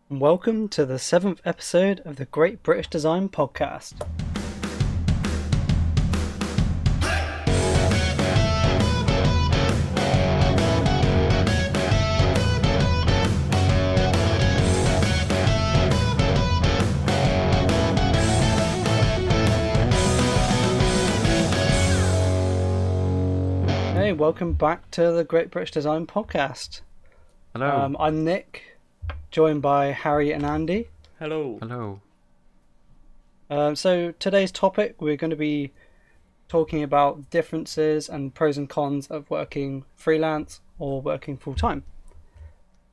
Welcome to the 7th episode of the Great British Design Podcast. Hey, welcome back to the Great British Design Podcast. Hello. I'm Nick, joined by Harry and Andy. Hello. Hello. So today's topic, we're going to be talking about differences and pros and cons of working freelance or working full-time.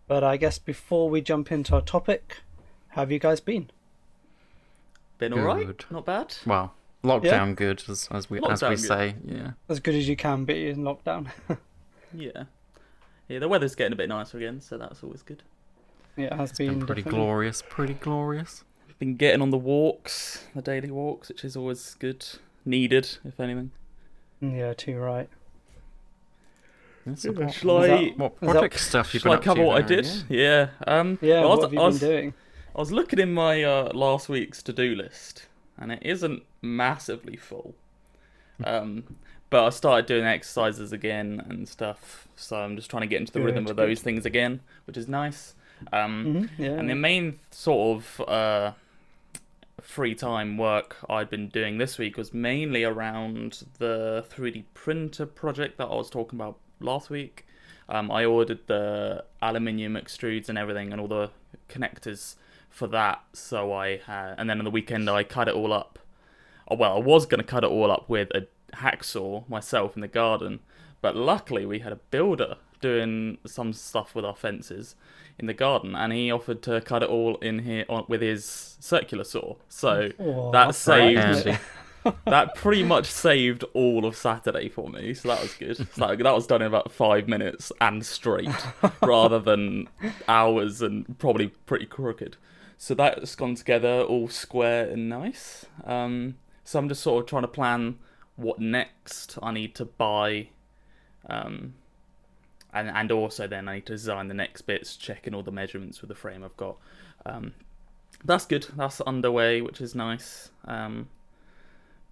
But I guess before we jump into our topic, how have you guys been? Been alright? Good. Not bad? Well, lockdown good as we Lockdown good. say. Yeah. As good as you can be in lockdown. Yeah. Yeah, the weather's getting a bit nicer again, so that's always good. Yeah, it has It's been pretty definitely. glorious. Pretty glorious. Been getting on the walks, the daily walks, which is always good. Needed, if anything. Yeah, too right. So what, Shall I, what project stuff you've shall been I up cover to what I there, did? Yeah. Yeah, well, what have you been doing? I was looking in my last week's to-do list, and it isn't massively full. But I started doing exercises again and stuff, so I'm just trying to get into the rhythm of those things again, which is nice. Yeah. And the main sort of free time work I'd been doing this week was mainly around the 3D printer project that I was talking about last week. I ordered the aluminium extrudes and everything and all the connectors for that, so and then on the weekend I cut it all up. Well, I was going to cut it all up with a hacksaw myself in the garden, but luckily we had a builder doing some stuff with our fences in the garden, and he offered to cut it all in here with his circular saw. So that saved. That pretty much saved all of Saturday for me, so that was good. So that was done in about 5 minutes and straight, rather than hours and probably pretty crooked. So that's gone together all square and nice. So I'm just sort of trying to plan what next I need to buy, and also then I need to design the next bits, checking all the measurements with the frame I've got. That's good. That's underway, which is nice.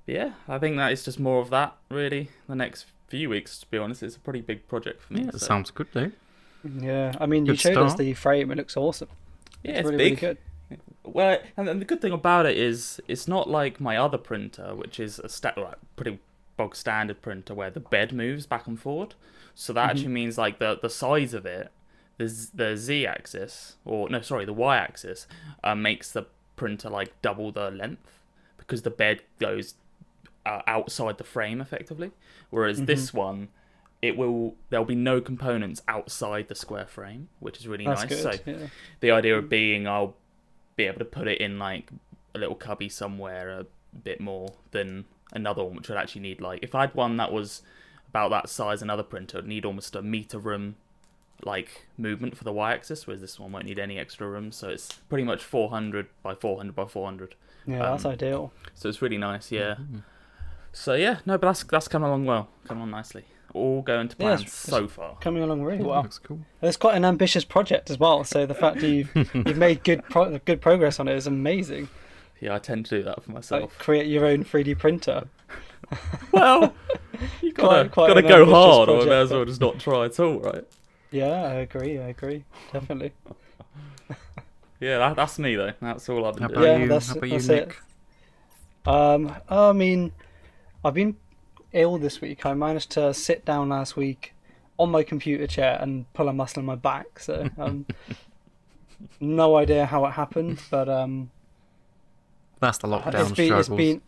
Yeah, I think that is just more of that, really. The next few weeks, to be honest, it's a pretty big project for me. Yeah, it sounds good, though. Yeah, I mean, you Good showed us start. the frame. It looks awesome. Yeah, It's it's really, big. really good. Well, and the good thing about it is it's not like my other printer, which is a pretty bog standard printer where the bed moves back and forward. So that actually means like the size of it, the z-axis, the y-axis, makes the printer like double the length because the bed goes outside the frame effectively. Whereas this one, there'll be no components outside the square frame, which is really That's nice. good. So Yeah. the idea of being I'll be able to put it in like a little cubby somewhere a bit more than another one, which would actually need like, if I had one that was about that size, another printer would need almost a meter room like movement for the y-axis, whereas this one won't need any extra room. So it's pretty much 400 by 400 by 400. Yeah, that's ideal. So it's really nice, yeah. So yeah, no, but that's coming along well, coming on nicely. All going to plan so far. Coming along really well. Looks cool. It's quite an ambitious project as well. So the fact that you've made good progress on it is amazing. Yeah, I tend to do that for myself. Like, create your own 3D printer. Well, you gotta Quite an go ambitious hard, or I project, may as but- well just not try at all, right? Yeah, I agree. Definitely. Yeah, that's me though. That's all I've been How doing. about Yeah, you? that's- How about that's you, it. Nick? I mean, I've been ill this week. I managed to sit down last week on my computer chair and pull a muscle in my back. So, no idea how it happened, but That's the lockdown it's struggles. been,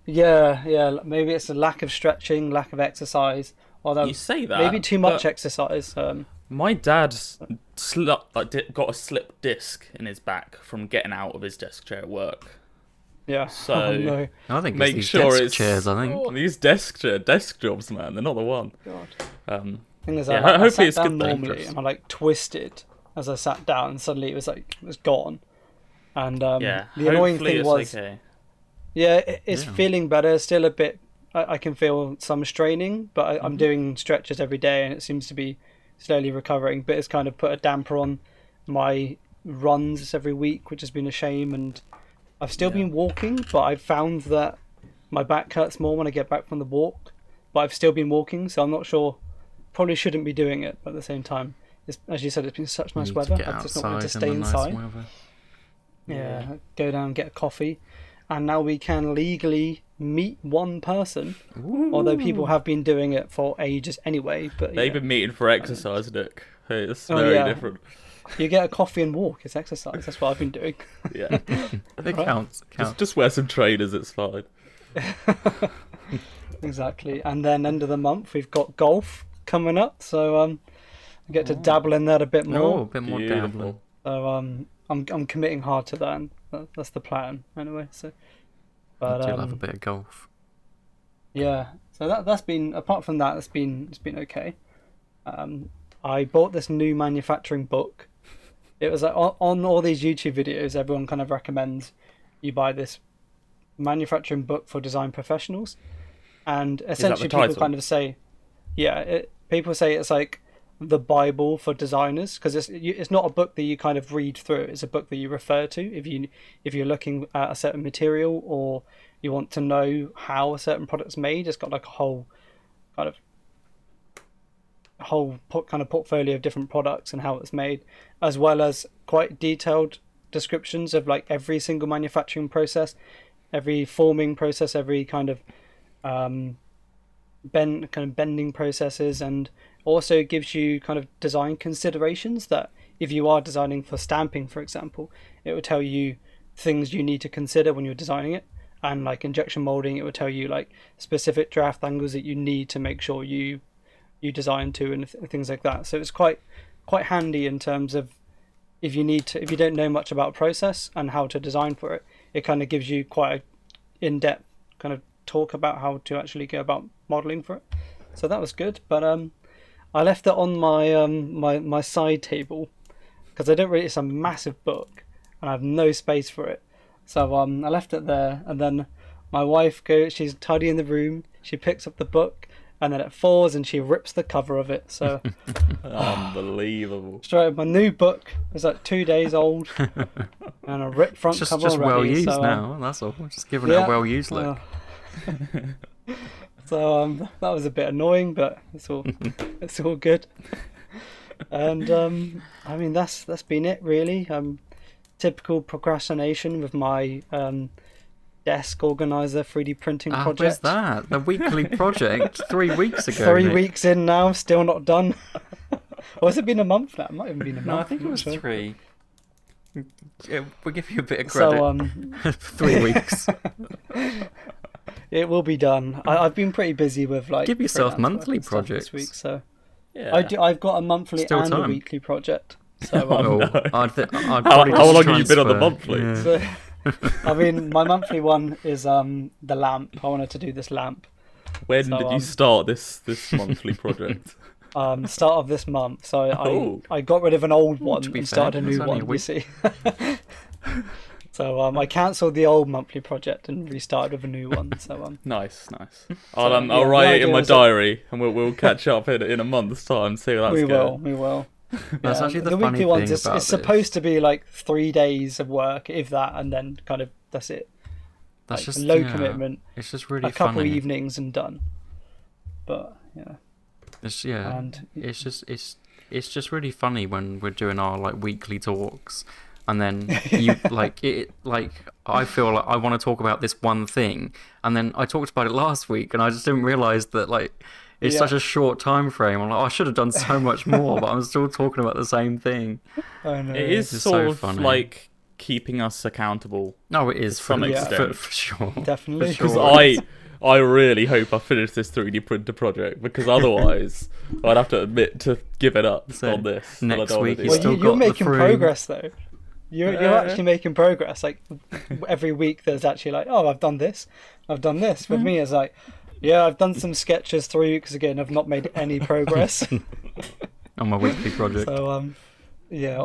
yeah. Maybe it's a lack of stretching, lack of exercise, although You say that, maybe too much but exercise. My dad got a slip disc in his back from getting out of his desk chair at work. Yeah. So Oh, no. I think make it's these sure desk it's chairs. I think. Oh, these desk jobs, man. They're not the one. God. Thing is, Yeah, I hopefully sat it's down good normally, though. and I like twisted as I sat down, and suddenly it was gone. And Yeah, the annoying hopefully thing it's was, okay. yeah, it's Yeah. feeling better. Still a bit. I can feel some straining, but I'm doing stretches every day, and it seems to be slowly recovering. But it's kind of put a damper on my runs every week, which has been a shame. And I've still been walking, but I've found that my back hurts more when I get back from the walk. But I've still been walking, so I'm not sure. Probably shouldn't be doing it, but at the same time, as you said, it's been such nice weather. I've just not wanted to stay inside. Yeah, go down, get a coffee, and now we can legally meet one person. Ooh. Although people have been doing it for ages anyway. But They've been meeting for exercise, Nick. It's very different. You get a coffee and walk. It's exercise. That's what I've been doing. Yeah, It counts. just wear some trainers. It's fine. Exactly. And then end of the month we've got golf coming up, so I get to dabble in that a bit more. Oh, a bit more Beautiful. gambling. So I'm committing hard to that. And that's the plan anyway. So, but I do love a bit of golf. yeah. So that's been, apart from that, it's been okay. I bought this new manufacturing book. It was like on all these YouTube videos, everyone kind of recommends you buy this manufacturing book for design professionals, and essentially people kind of say, people say it's like the Bible for designers, because it's not a book that you kind of read through. It's a book that you refer to if you're looking at a certain material or you want to know how a certain product's made. It's got like a whole kind of portfolio of different products and how it's made, as well as quite detailed descriptions of like every single manufacturing process, every forming process, every kind of bending processes, and also gives you kind of design considerations that if you are designing for stamping, for example, it will tell you things you need to consider when you're designing it. And like injection molding, it will tell you like specific draft angles that you need to make sure you design to, and things like that. So it's quite handy in terms of if you don't know much about a process and how to design for it, it kind of gives you quite an in-depth kind of talk about how to actually go about modeling for it. So that was good. But I left it on my side table because it's a massive book and I have no space for it. So I left it there, and then my wife she's tidying the room, she picks up the book, and then it falls and she rips the cover of it. So Unbelievable. Straight up, my new book is like 2 days old and a ripped front cover Just already. well used now, that's all. Just giving it a well used look. So that was a bit annoying, but it's all good. And I mean that's been it really. Typical procrastination with my desk organizer 3D printing project. Where's that? The weekly project 3 weeks ago. 3 weeks in now, still not done. Or has it been a month now? It might have been a month. No, I think it was 3. Yeah, we'll give you a bit of credit. So 3 weeks. it will be done. I've been pretty busy with like Give yourself freelance work monthly and stuff projects. this week, so Yeah. I've got a monthly Still and a time. weekly project. So I'd How probably long just have you been on the transfer, monthly? yeah. So, I mean, my monthly one is the lamp. I wanted to do this lamp. When So, did you start this monthly project? Start of this month. So Oh. I got rid of an old one to be and fair, started a it's new only a one. You week. see. So I cancelled the old monthly project and restarted with a new one. So Nice. So, I'll yeah, write the it in idea my is that- diary, and we'll catch up in a month's time. See how that's we going. will. That's actually the funny weekly thing ones. about It's supposed to be like 3 days of work, if that, and then kind of that's it. That's Like, just low yeah, commitment. It's just really A couple funny. evenings and done. But yeah. And It's just really funny when we're doing our like weekly talks, and then you I feel like I want to talk about this one thing, and then I talked about it last week, and I just didn't realise that like it's such a short time frame. I'm like, I should have done so much more, but I'm still talking about the same thing. I know. It is It's sort so of funny. like keeping us accountable. No, it is To some extent. for sure. Definitely. For Because sure. I really hope I finish this 3D printer project, because otherwise I'd have to admit to give it up So, on this. next and I don't wanna week do you Well, that. still you're got the making frame. progress though. You're Yeah. actually making progress. Like every week, there's actually like, oh, I've done this. With me, it's like, yeah, I've done some sketches 3 weeks ago, and I've not made any progress. On my weekly project. So on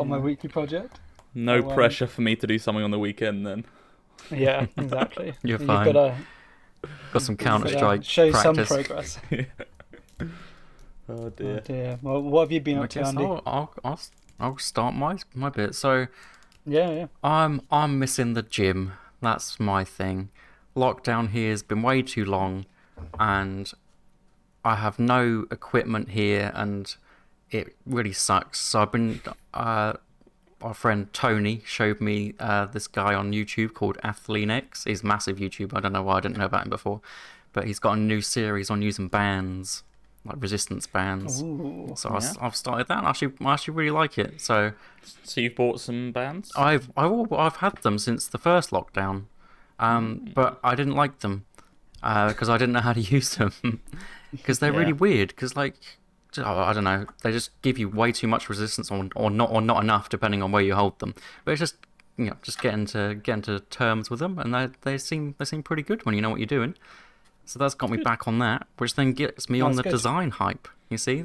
my weekly project. No So, pressure for me to do something on the weekend then. Yeah, exactly. You're You've fine. got Got some to Counter Strike show practice. some progress. Oh Oh dear. dear. Well, what have you been I up to, guess Andy? I'll start my bit. So Yeah, yeah. I'm missing the gym. That's my thing. Lockdown here has been way too long, and I have no equipment here, and it really sucks. So I've been. Our friend Tony showed me this guy on YouTube called Athleanix. He's a massive YouTuber. I don't know why I didn't know about him before, but he's got a new series on using bands, like resistance bands. Ooh. So Yeah. I've started that. And I actually really like it. So So you've bought some bands? I've had them since the first lockdown, but I didn't like them because I didn't know how to use them because they're really Yeah. weird. Because like I don't know, they just give you way too much resistance or not enough depending on where you hold them. But it's just just get into terms with them, and they seem pretty good when you know what you're doing. So that's got me back on that, which then gets me on That's the good. design hype. You see,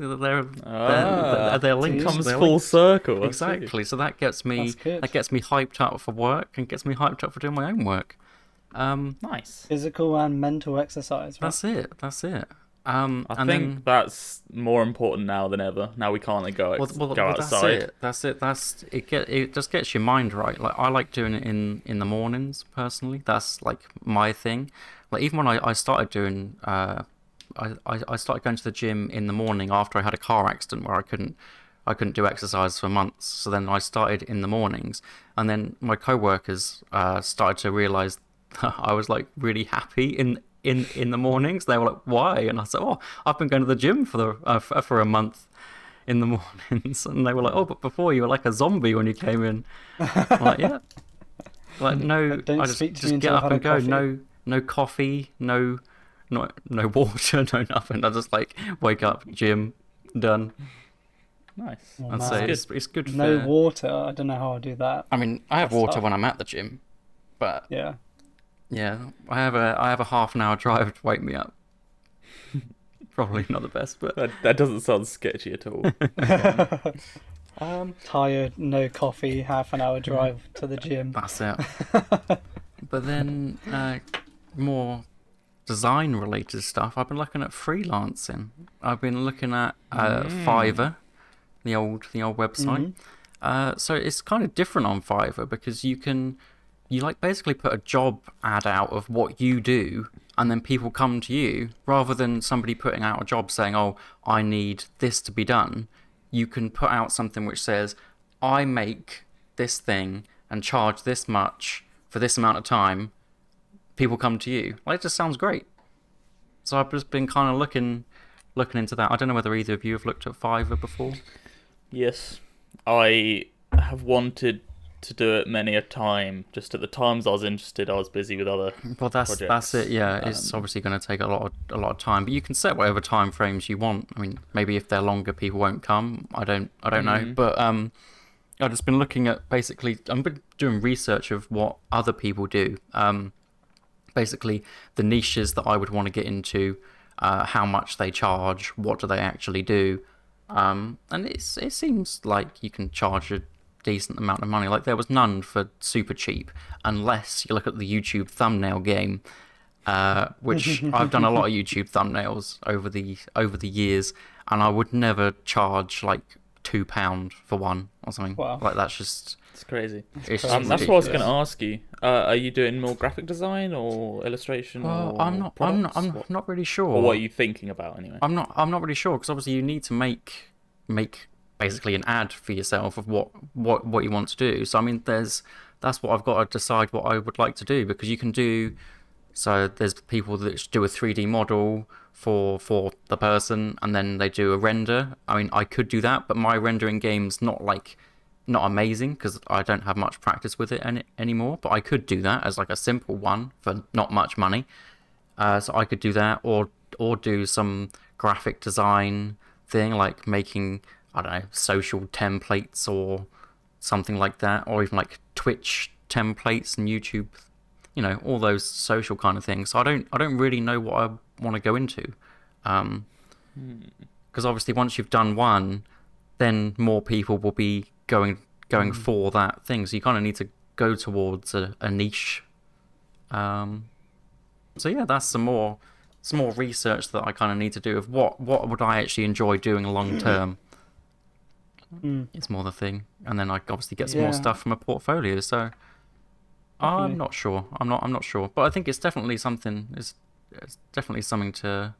Ah, they're linked. comes They're full linked. circle. I see. Exactly. So that gets me That's good. hyped up for work and gets me hyped up for doing my own work. Nice. Physical and mental exercise, right? That's it. That's it. I And think then that's more important now than ever. Now we can't go go outside. That's it. It just gets your mind right. Like I like doing it in the mornings personally. That's like my thing. Like even when I started doing I started going to the gym in the morning after I had a car accident where I couldn't do exercise for months. So then I started in the mornings, and then my co-workers started to realize I was like really happy in the mornings. They were like, "Why?" And I said, "Oh, I've been going to the gym for a month in the mornings." And they were like, "Oh, but before you were like a zombie when you came in." I'm like, "Yeah." Like no, Don't I speak to me just until get I've up had and a go. coffee. No coffee, no water, no nothing. I just like wake up, gym, done. Nice. Oh, And man. say That's it's good No for. water. I don't know how I do that. I mean, I have That's water tough. when I'm at the gym, but Yeah. yeah, I have a half an hour drive to wake me up. Probably not the best, but That doesn't sound sketchy at all. Tired, no coffee, half an hour drive to the gym. that's it. But then more design related stuff. I've been looking at freelancing. I've been looking at Fiverr, the old website. So it's kind of different on Fiverr because you like basically put a job ad out of what you do, and then people come to you rather than somebody putting out a job saying, "Oh, I need this to be done." You can put out something which says, "I make this thing and charge this much for this amount of time." People come to you. Like, it just sounds great. So I've just been kind of looking into that. I don't know whether either of you have looked at Fiverr before. Yes, I have wanted to do it many a time. Just at the times I was interested, I was busy with other Well, that's projects. it. Yeah, it's obviously going to take a lot of time, but you can set whatever time frames you want. I mean, maybe if they're longer, people won't come. I don't know, but I've just been looking at basically. I've been doing research of what other people do. Basically, the niches that I would want to get into, how much they charge, what do they actually do, and it seems like you can charge a decent amount of money. Like there was none for super cheap, unless you look at the YouTube thumbnail game, which I've done a lot of YouTube thumbnails over the years, and I would never charge like £2 for one or something. Wow. Like that's just It's crazy. it's crazy. just That's what I was going ridiculous. to ask you. Are you doing more graphic design or illustration? Well, or I'm products? not really sure. Or what are you thinking about anyway? I'm not really sure because obviously you need to make basically an ad for yourself of what you want to do. So I mean, that's what I've got to decide what I would like to do, because you can do. So there's people that do a 3D model for the person, and then they do a render. I mean, I could do that, but my rendering game's not amazing because I don't have much practice with it anymore. But I could do that as like a simple one for not much money. So I could do that, or do some graphic design thing like making, I don't know, social templates or something like that, or even like Twitch templates and YouTube, all those social kind of things. So I don't really know what I want to go into, because obviously once you've done one, then more people will be going for that thing. So you kind of need to go towards a niche. So yeah, that's some more research that I kind of need to do of what would I actually enjoy doing long term. It's more the thing, and then I obviously get some more stuff from a portfolio. So Definitely. I'm not sure. I'm not sure, but I think it's definitely something. It's definitely something to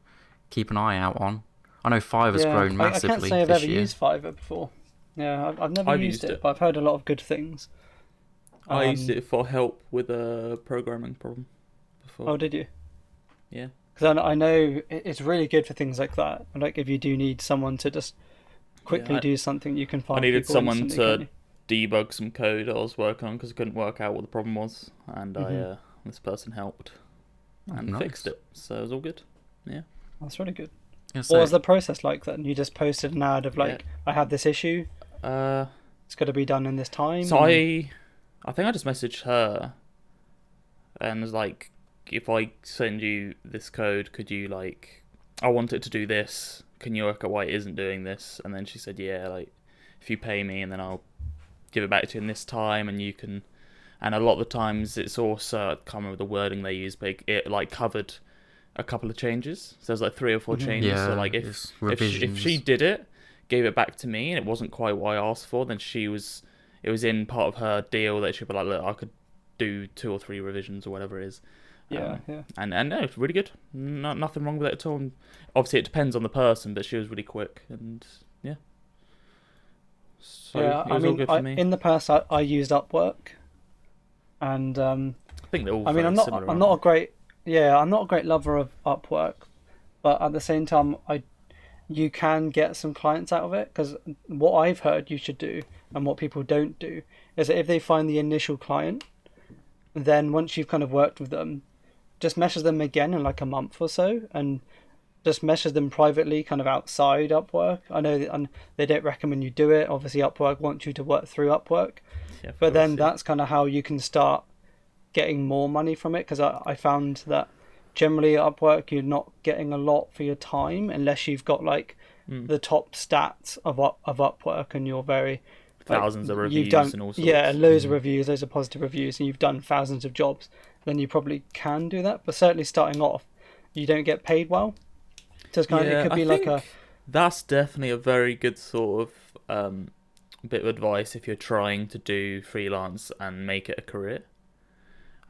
keep an eye out on. I know Fiverr's grown I can't massively say I've this ever year. used Fiverr before. Yeah, I've never I've used used it, it. but I've heard a lot of good things. I used it for help with a programming problem before. Oh, did you? Yeah. Because I know it's really good for things like that. Like if you do need someone to just quickly do something, you can find I needed people someone instantly, to debug some code I was working on because I couldn't work out what the problem was, and this person helped and Nice. fixed it, so it was all good. Yeah. That's really good. Yeah, What was the process like then? You just posted an ad of like, Yeah. I have this issue, Uh, it's got to be done in this time. so and- I think I just messaged her and was like, if I send you this code, could you like, I want it to do this. Can you work out why it isn't doing this? And then she said, yeah, like if you pay me, and then I'll give it back to you in this time, and you can. And a lot of the times it's also, I can't remember the wording they used, but it like covered a couple of changes. So there's like 3 or 4 changes. Yeah, so like it's if she did it, gave it back to me, and it wasn't quite what I asked for, then it was in part of her deal that she'd be like, look, I could do 2 or 3 revisions or whatever it is. yeah. And no, it's really good. Nothing wrong with it at all. And obviously, it depends on the person, but she was really quick, and yeah. So Yeah, it was all good for me. in the past, I used Upwork, and I think they're all I mean, very similar, I'm aren't not a great, I'm not a great lover of Upwork, but at the same time, you can get some clients out of it, because what I've heard you should do, and what people don't do, is that if they find the initial client, then once you've kind of worked with them, just message them again in like a month or so, and just message them privately, kind of outside Upwork. I know that they don't recommend you do it. Obviously, Upwork wants you to work through Upwork, Yeah, of but then course, yeah. that's kind of how you can start getting more money from it. Because I found that generally at Upwork, you're not getting a lot for your time unless you've got like the top stats of Upwork, and you're very Thousands of you've reviews done, and all sorts. yeah, loads of reviews, loads of positive reviews, and you've done thousands of jobs, then you probably can do that. But certainly starting off, you don't get paid well. So it's kind of, it could be like a. That's definitely a very good sort of bit of advice if you're trying to do freelance and make it a career.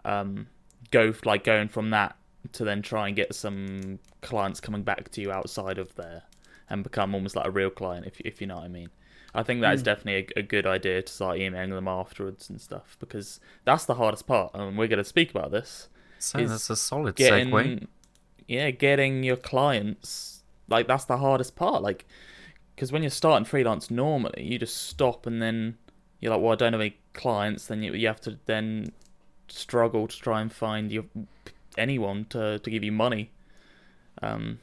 Going from that to then try and get some clients coming back to you outside of there and become almost like a real client, if you know what I mean. I think that is definitely a good idea to start emailing them afterwards and stuff, because that's the hardest part, and we're going to speak about this. So is that's a solid getting, segue. Yeah, getting your clients, like that's the hardest part, like, because when you're starting freelance normally, you just stop and then you're like, well, I don't have any clients, then you have to then struggle to try and find anyone to give you money. And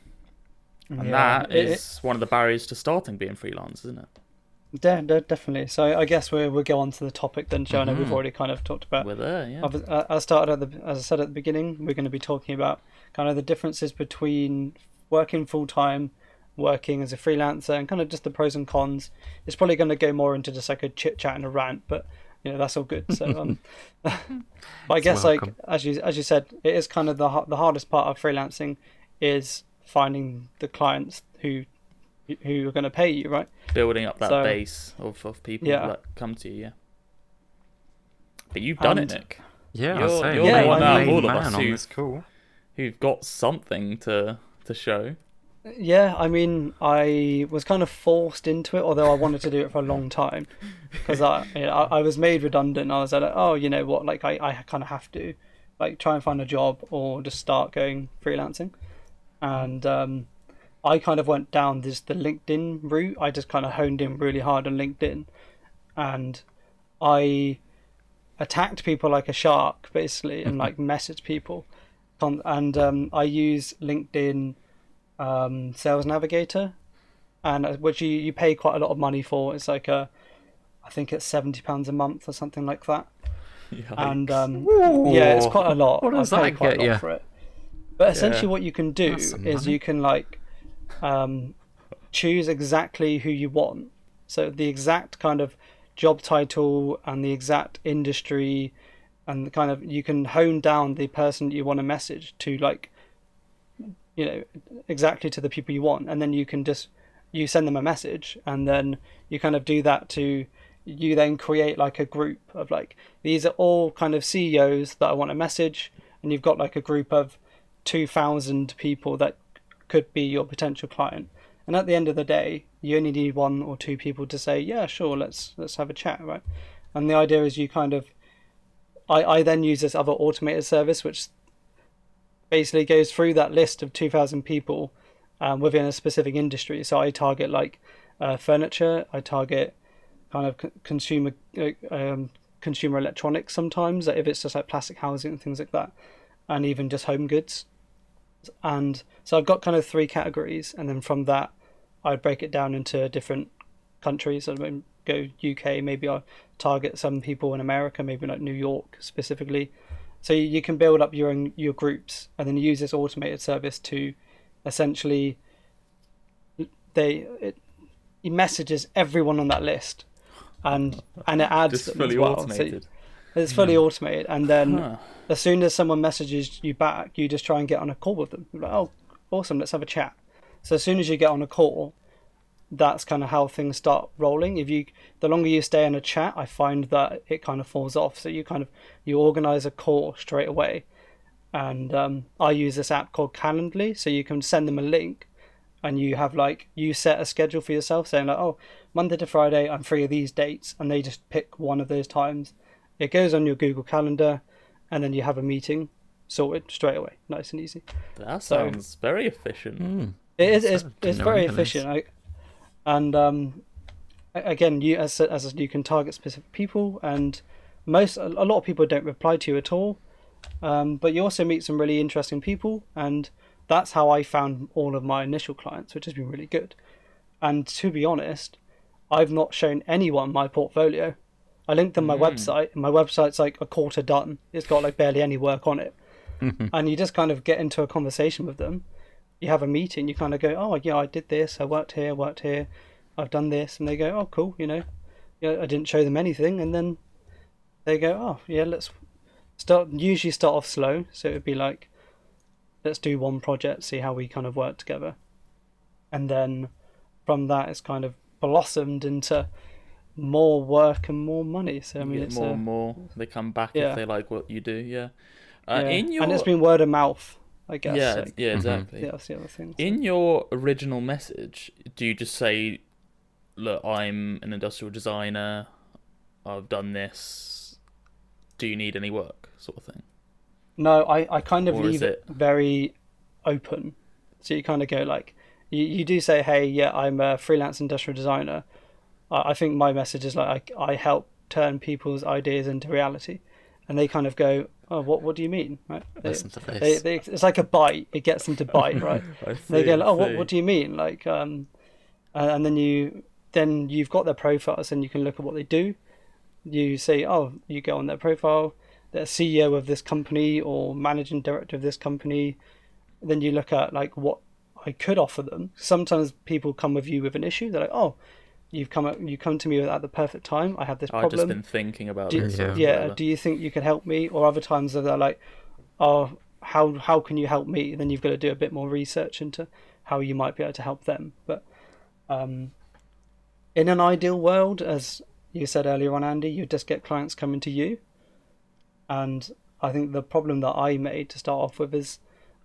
that is one of the barriers to starting being freelance, isn't it? Definitely. So I guess we'll go on to the topic then, Joe. I know we've already kind of talked about. We're there, yeah. As I said at the beginning, we're going to be talking about kind of the differences between working full time, working as a freelancer, and kind of just the pros and cons. It's probably going to go more into just like a chit chat and a rant, but that's all good. So, but I guess welcome. like as you said, it is kind of the hardest part of freelancing is finding the clients who are going to pay you, right? Building up that base of people that come to you, yeah. But you've done it, Nick. Yeah, You're I say, the one out of main all of man us on this call. who've got something to show. Yeah, I mean, I was kind of forced into it, although I wanted to do it for a long time, because I was made redundant. I was like, oh, you know what, like I kind of have to, like, try and find a job or just start going freelancing, and I kind of went down the LinkedIn route. I just kind of honed in really hard on LinkedIn, and I attacked people like a shark, basically, and like messaged people, and I use LinkedIn. Sales Navigator, and which you pay quite a lot of money for. It's like I think it's £70 a month or something like that. Yikes. And yeah, it's quite a lot. What does I pay that quite get a lot you? for it. But essentially, what you can do That's some is money. you can like choose exactly who you want. So the exact kind of job title and the exact industry, and the kind of, you can hone down the person you want to message to, like, exactly to the people you want, and then you can just you send them a message, and then you kind of do that to, you then create like a group of like, these are all kind of CEOs that I want a message, and you've got like a group of 2,000 people that could be your potential client. And at the end of the day, you only need 1 or 2 people to say, yeah, sure, let's have a chat, right? And the idea is you kind of, I then use this other automated service, which basically goes through that list of 2,000 people within a specific industry. So I target like furniture, I target kind of consumer electronics sometimes, if it's just like plastic housing and things like that, and even just home goods. And so I've got kind of 3 categories, and then from that I'd break it down into different countries. I mean, go UK, maybe I'll target some people in America, maybe like New York specifically. So you can build up your groups, and then use this automated service to essentially, it messages everyone on that list, and it adds Just them fully as well. automated. So it's fully automated, and then as soon as someone messages you back, you just try and get on a call with them. You're like, oh, awesome, let's have a chat. So as soon as you get on a call, that's kind of how things start rolling. The longer you stay in a chat, I find that it kind of falls off. So you organize a call straight away, and I use this app called Calendly. So you can send them a link, and you have like, you set a schedule for yourself, saying like, oh, Monday to Friday I'm free of these dates, and they just pick one of those times. It goes on your Google Calendar, and then you have a meeting sorted straight away, nice and easy. That sounds very efficient. It's very efficient. Again, you as you can target specific people, and a lot of people don't reply to you at all, but you also meet some really interesting people, and that's how I found all of my initial clients, which has been really good. And to be honest, I've not shown anyone my portfolio. I linked them my website, and my website's like a quarter done. It's got like barely any work on it. And you just kind of get into a conversation with them. You have a meeting, you kind of go, oh yeah, I did this, I worked here, I've done this, and they go, oh cool, I didn't show them anything, and then they go, oh yeah, let's usually start off slow. So it would be like, let's do one project, see how we kind of work together, and then from that it's kind of blossomed into more work and more money. So I mean, it's more and more they come back if they like what you do. And it's been word of mouth, I guess. Exactly. Yeah, that's the other thing. In your original message, do you just say, look, I'm an industrial designer, I've done this, do you need any work, sort of thing? No, I kind of Or leave is it very open. So you kind of go like, you do say, hey, yeah, I'm a freelance industrial designer. I think my message is like, I help turn people's ideas into reality. And they kind of go, oh, what do you mean? Right? Listen to this. It's like a bite. It gets them to bite, right? They go, oh, what do you mean? Like, and then you've got their profiles, and you can look at what they do. You say, oh, you go on their profile, they're CEO of this company or managing director of this company. Then you look at like what I could offer them. Sometimes people come with you with an issue. They're like, oh, you come to me at the perfect time. I have this problem. I've just been thinking about this. Do you think you can help me? Or other times they're like, oh, how can you help me? Then you've got to do a bit more research into how you might be able to help them. But in an ideal world, as you said earlier on, Andy, you just get clients coming to you. And I think the problem that I made to start off with is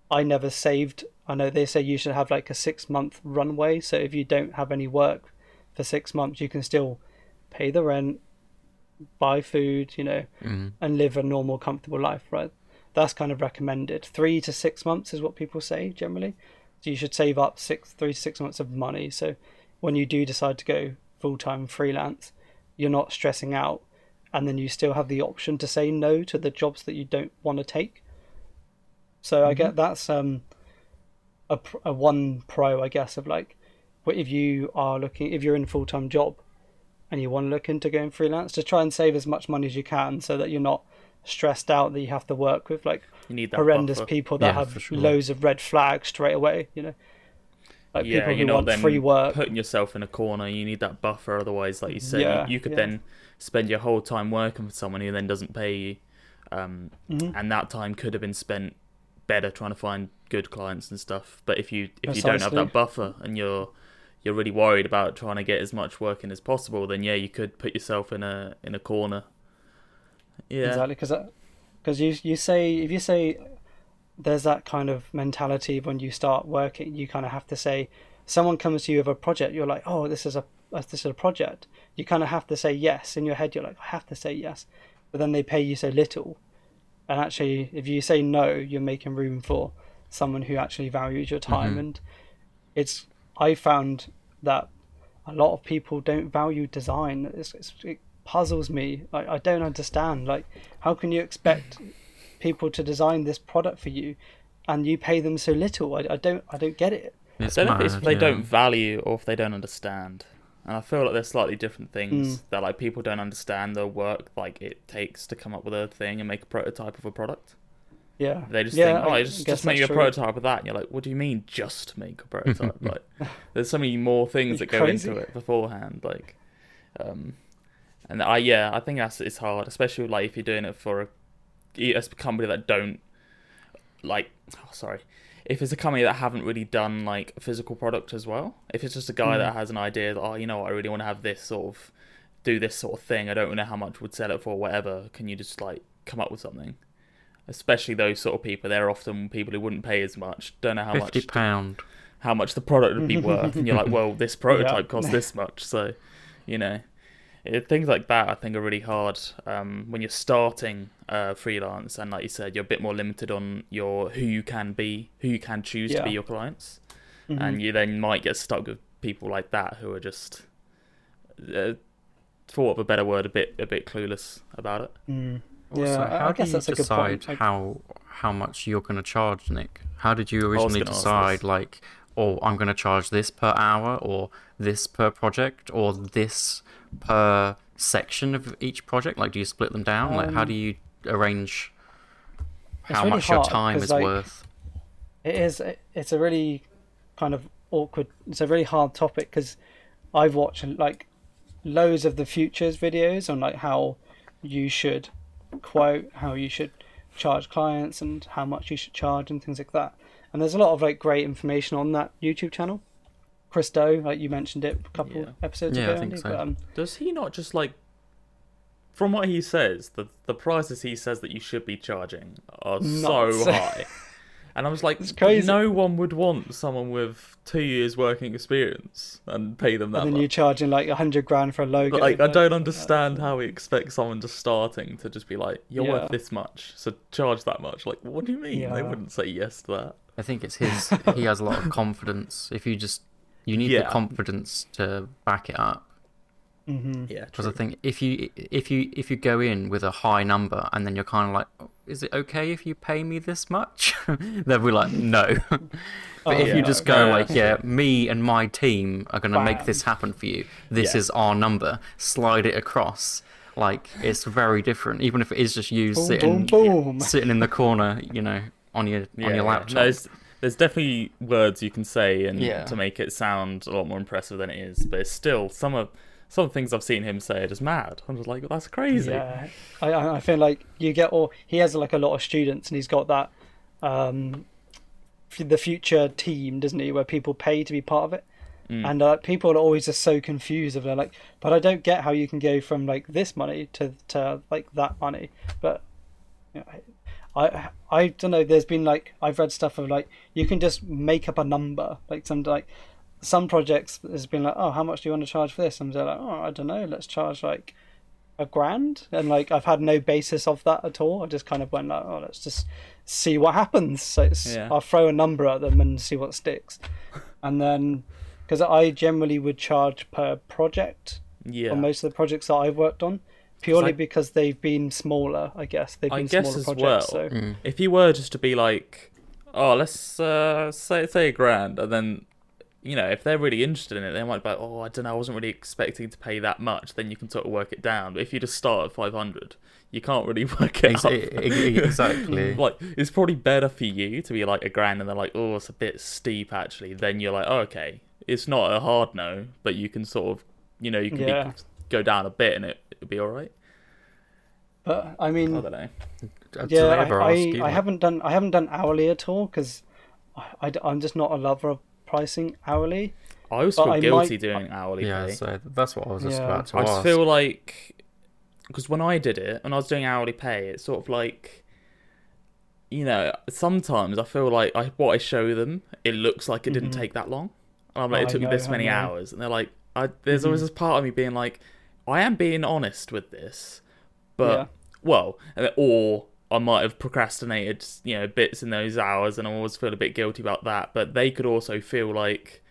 I never saved. I know they say you should have like a 6-month runway. So if you don't have any work for 6 months, you can still pay the rent, buy food, and live a normal, comfortable life, right? That's kind of recommended. 3 to 6 months is what people say generally. So you should save up 3 to 6 months of money. So when you do decide to go full-time freelance, you're not stressing out, and then you still have the option to say no to the jobs that you don't want to take. So I get that's a one pro, I guess, of like, if you're in a full-time job and you want to look into going freelance, to try and save as much money as you can, so that you're not stressed out that you have to work with like horrendous buffer. People that have loads of red flags straight away, like people who want free work. Putting yourself in a corner, you need that buffer. Otherwise, like you said, you could then spend your whole time working for someone who then doesn't pay you, and that time could have been spent better trying to find good clients and stuff. But if you don't have that buffer and you're you're really worried about trying to get as much work in as possible, then yeah, you could put yourself in a corner. Yeah, Exactly, because you say, if you say there's that kind of mentality when you start working, you kind of have to say, someone comes to you with a project, you're like, oh, this is a project. You kind of have to say yes. In your head, you're like, I have to say yes. But then they pay you so little. And actually, if you say no, you're making room for someone who actually values your time. And I found that a lot of people don't value design. It puzzles me. I don't understand. Like, how can you expect people to design this product for you and you pay them so little? I don't get it. I don't know if it's if they don't value or if they don't understand. And I feel like there's slightly different things that like people don't understand the work like it takes to come up with a thing and make a prototype of a product. Yeah. They just think, I just make a prototype of that. And you're like, what do you mean just make a prototype? Like, there's so many more things that go into it beforehand. Like, and I think it's hard, especially like if you're doing it for a company that don't like, if it's a company that haven't really done like a physical product as well. If it's just a guy that has an idea that, you know what, I really want to have this do this sort of thing. I don't know how much would sell it for, whatever. Can you just like come up with something? Especially those sort of people, they're often people who wouldn't pay as much. Don't know how £50. How much the product would be worth, and you're like, well, this prototype costs this much. So, you know, things like that I think are really hard when you're starting freelance, and like you said, you're a bit more limited on who you can choose to be your clients, and you then might get stuck with people like that who are just, for want of a better word, a bit clueless about it. Also, how I guess do you that's a good decide point. how much you're going to charge, Nick? How did you originally decide, like, oh, I'm going to charge this per hour, or this per project, or this per section of each project? Like, do you split them down? Like, how do you arrange how really much your hard, time is worth? It's a really kind of awkward, it's a really hard topic, because I've watched like loads of the futures videos on like how you should quote, how you should charge clients and how much you should charge and things like that. And there's a lot of like great information on that YouTube channel. Chris Doe, like you mentioned it a couple episodes ago. I think Andy, so. But, does he not just like, from what he says, the prices he says that you should be charging are so high. And I was like, it's crazy. No one would want someone with 2 years working experience and pay them that much. And then you're charging like $100,000 for a logo. Like, I don't understand how he expects someone just starting to just be like, you're worth this much, so charge that much. Like, what do you mean? They wouldn't say yes to that. I think it's he has a lot of confidence. If you need the confidence to back it up. Yeah, because I think if you go in with a high number and then you're kind of like, oh, is it okay if you pay me this much? They'll be like, no. But if you just go me and my team are going to make this happen for you. This is our number. Slide it across. Like, it's very different. Even if it is just you sitting in the corner, you know, on your laptop. No, there's definitely words you can say and to make it sound a lot more impressive than it is. But it's still some things I've seen him say are just mad. I'm just like, that's crazy. Yeah, I feel like he has like a lot of students, and he's got that the future team, doesn't he, where people pay to be part of it. And people are always just so confused. They're like, but I don't get how you can go from like this money to like that money. But you know, I don't know. There's been like, I've read stuff of like, you can just make up a number. Like some projects has been like, oh, how much do you want to charge for this? And they're like, oh, I don't know, let's charge like $1,000. And like, I've had no basis of that at all. I just kind of went like, oh, let's just see what happens. So I'll throw a number at them and see what sticks. And then, because I generally would charge per project for most of the projects that I've worked on, purely because they've been smaller, I guess. They've been smaller projects. So. If you were just to be like, oh, let's say $1,000, and then, you know, if they're really interested in it, they might be like, oh, I don't know, I wasn't really expecting to pay that much. Then you can sort of work it down. But if you just start at 500, you can't really work it up. Exactly. Like, it's probably better for you to be like $1,000 and they're like, oh, it's a bit steep actually. Then you're like, oh, okay, it's not a hard no, but you can sort of, you know, you can go down a bit and it'll be all right. But I mean, I don't know. I haven't done hourly at all, because I'm just not a lover of pricing hourly. I always But feel I guilty might- doing hourly Yeah, pay. so that's what I was just Yeah. about to I just ask. feel like, because when I did it, when I was doing hourly pay, it's sort of like, sometimes I feel like what I show them, it looks like it didn't take that long. And I'm like, it took me this many hours. And they're like, there's always this part of me being like, I am being honest with this, but, well, or I might have procrastinated, bits in those hours, and I always feel a bit guilty about that. But they could also feel like,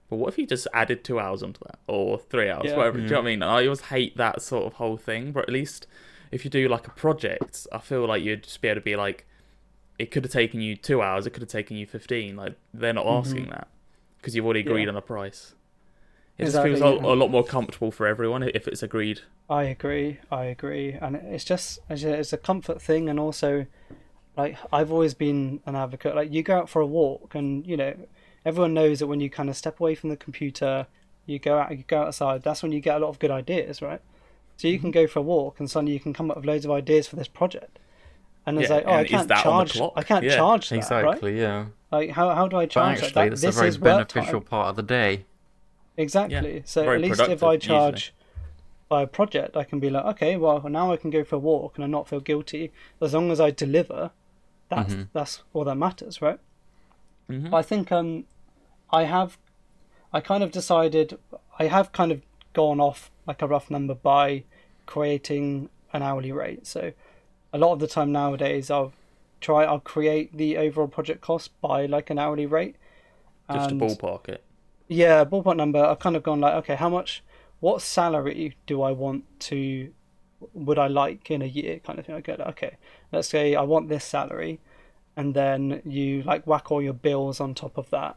well, what if you just added 2 hours onto that, or 3 hours, whatever? Do you know what I mean? And I always hate that sort of whole thing. But at least if you do like a project, I feel like you'd just be able to be like, it could have taken you 2 hours, it could have taken you 15. Like, they're not asking that because you've already agreed on a price. It just feels a lot more comfortable for everyone if it's agreed. I agree, and it's a comfort thing, and also, like, I've always been an advocate. Like, you go out for a walk, and everyone knows that when you kind of step away from the computer, you go outside. That's when you get a lot of good ideas, right? So you can go for a walk, and suddenly you can come up with loads of ideas for this project. And it's like, I can't charge that, exactly, right? yeah. Like, how do I charge but actually, that? that's This a very is work beneficial time. part of the day. Exactly. Yeah, So very at least if productive, I charge by a project, I can be like, okay, well, now I can go for a walk and I not feel guilty. As long as I deliver, that's all that matters, right? I think I kind of decided, I have kind of gone off like a rough number by creating an hourly rate. So a lot of the time nowadays, I'll create the overall project cost by like an hourly rate. Just to ballpark it. Yeah, ballpark number. I've kind of gone like, okay, what salary would I like in a year, kind of thing. I go, okay, let's say I want this salary, and then you like whack all your bills on top of that,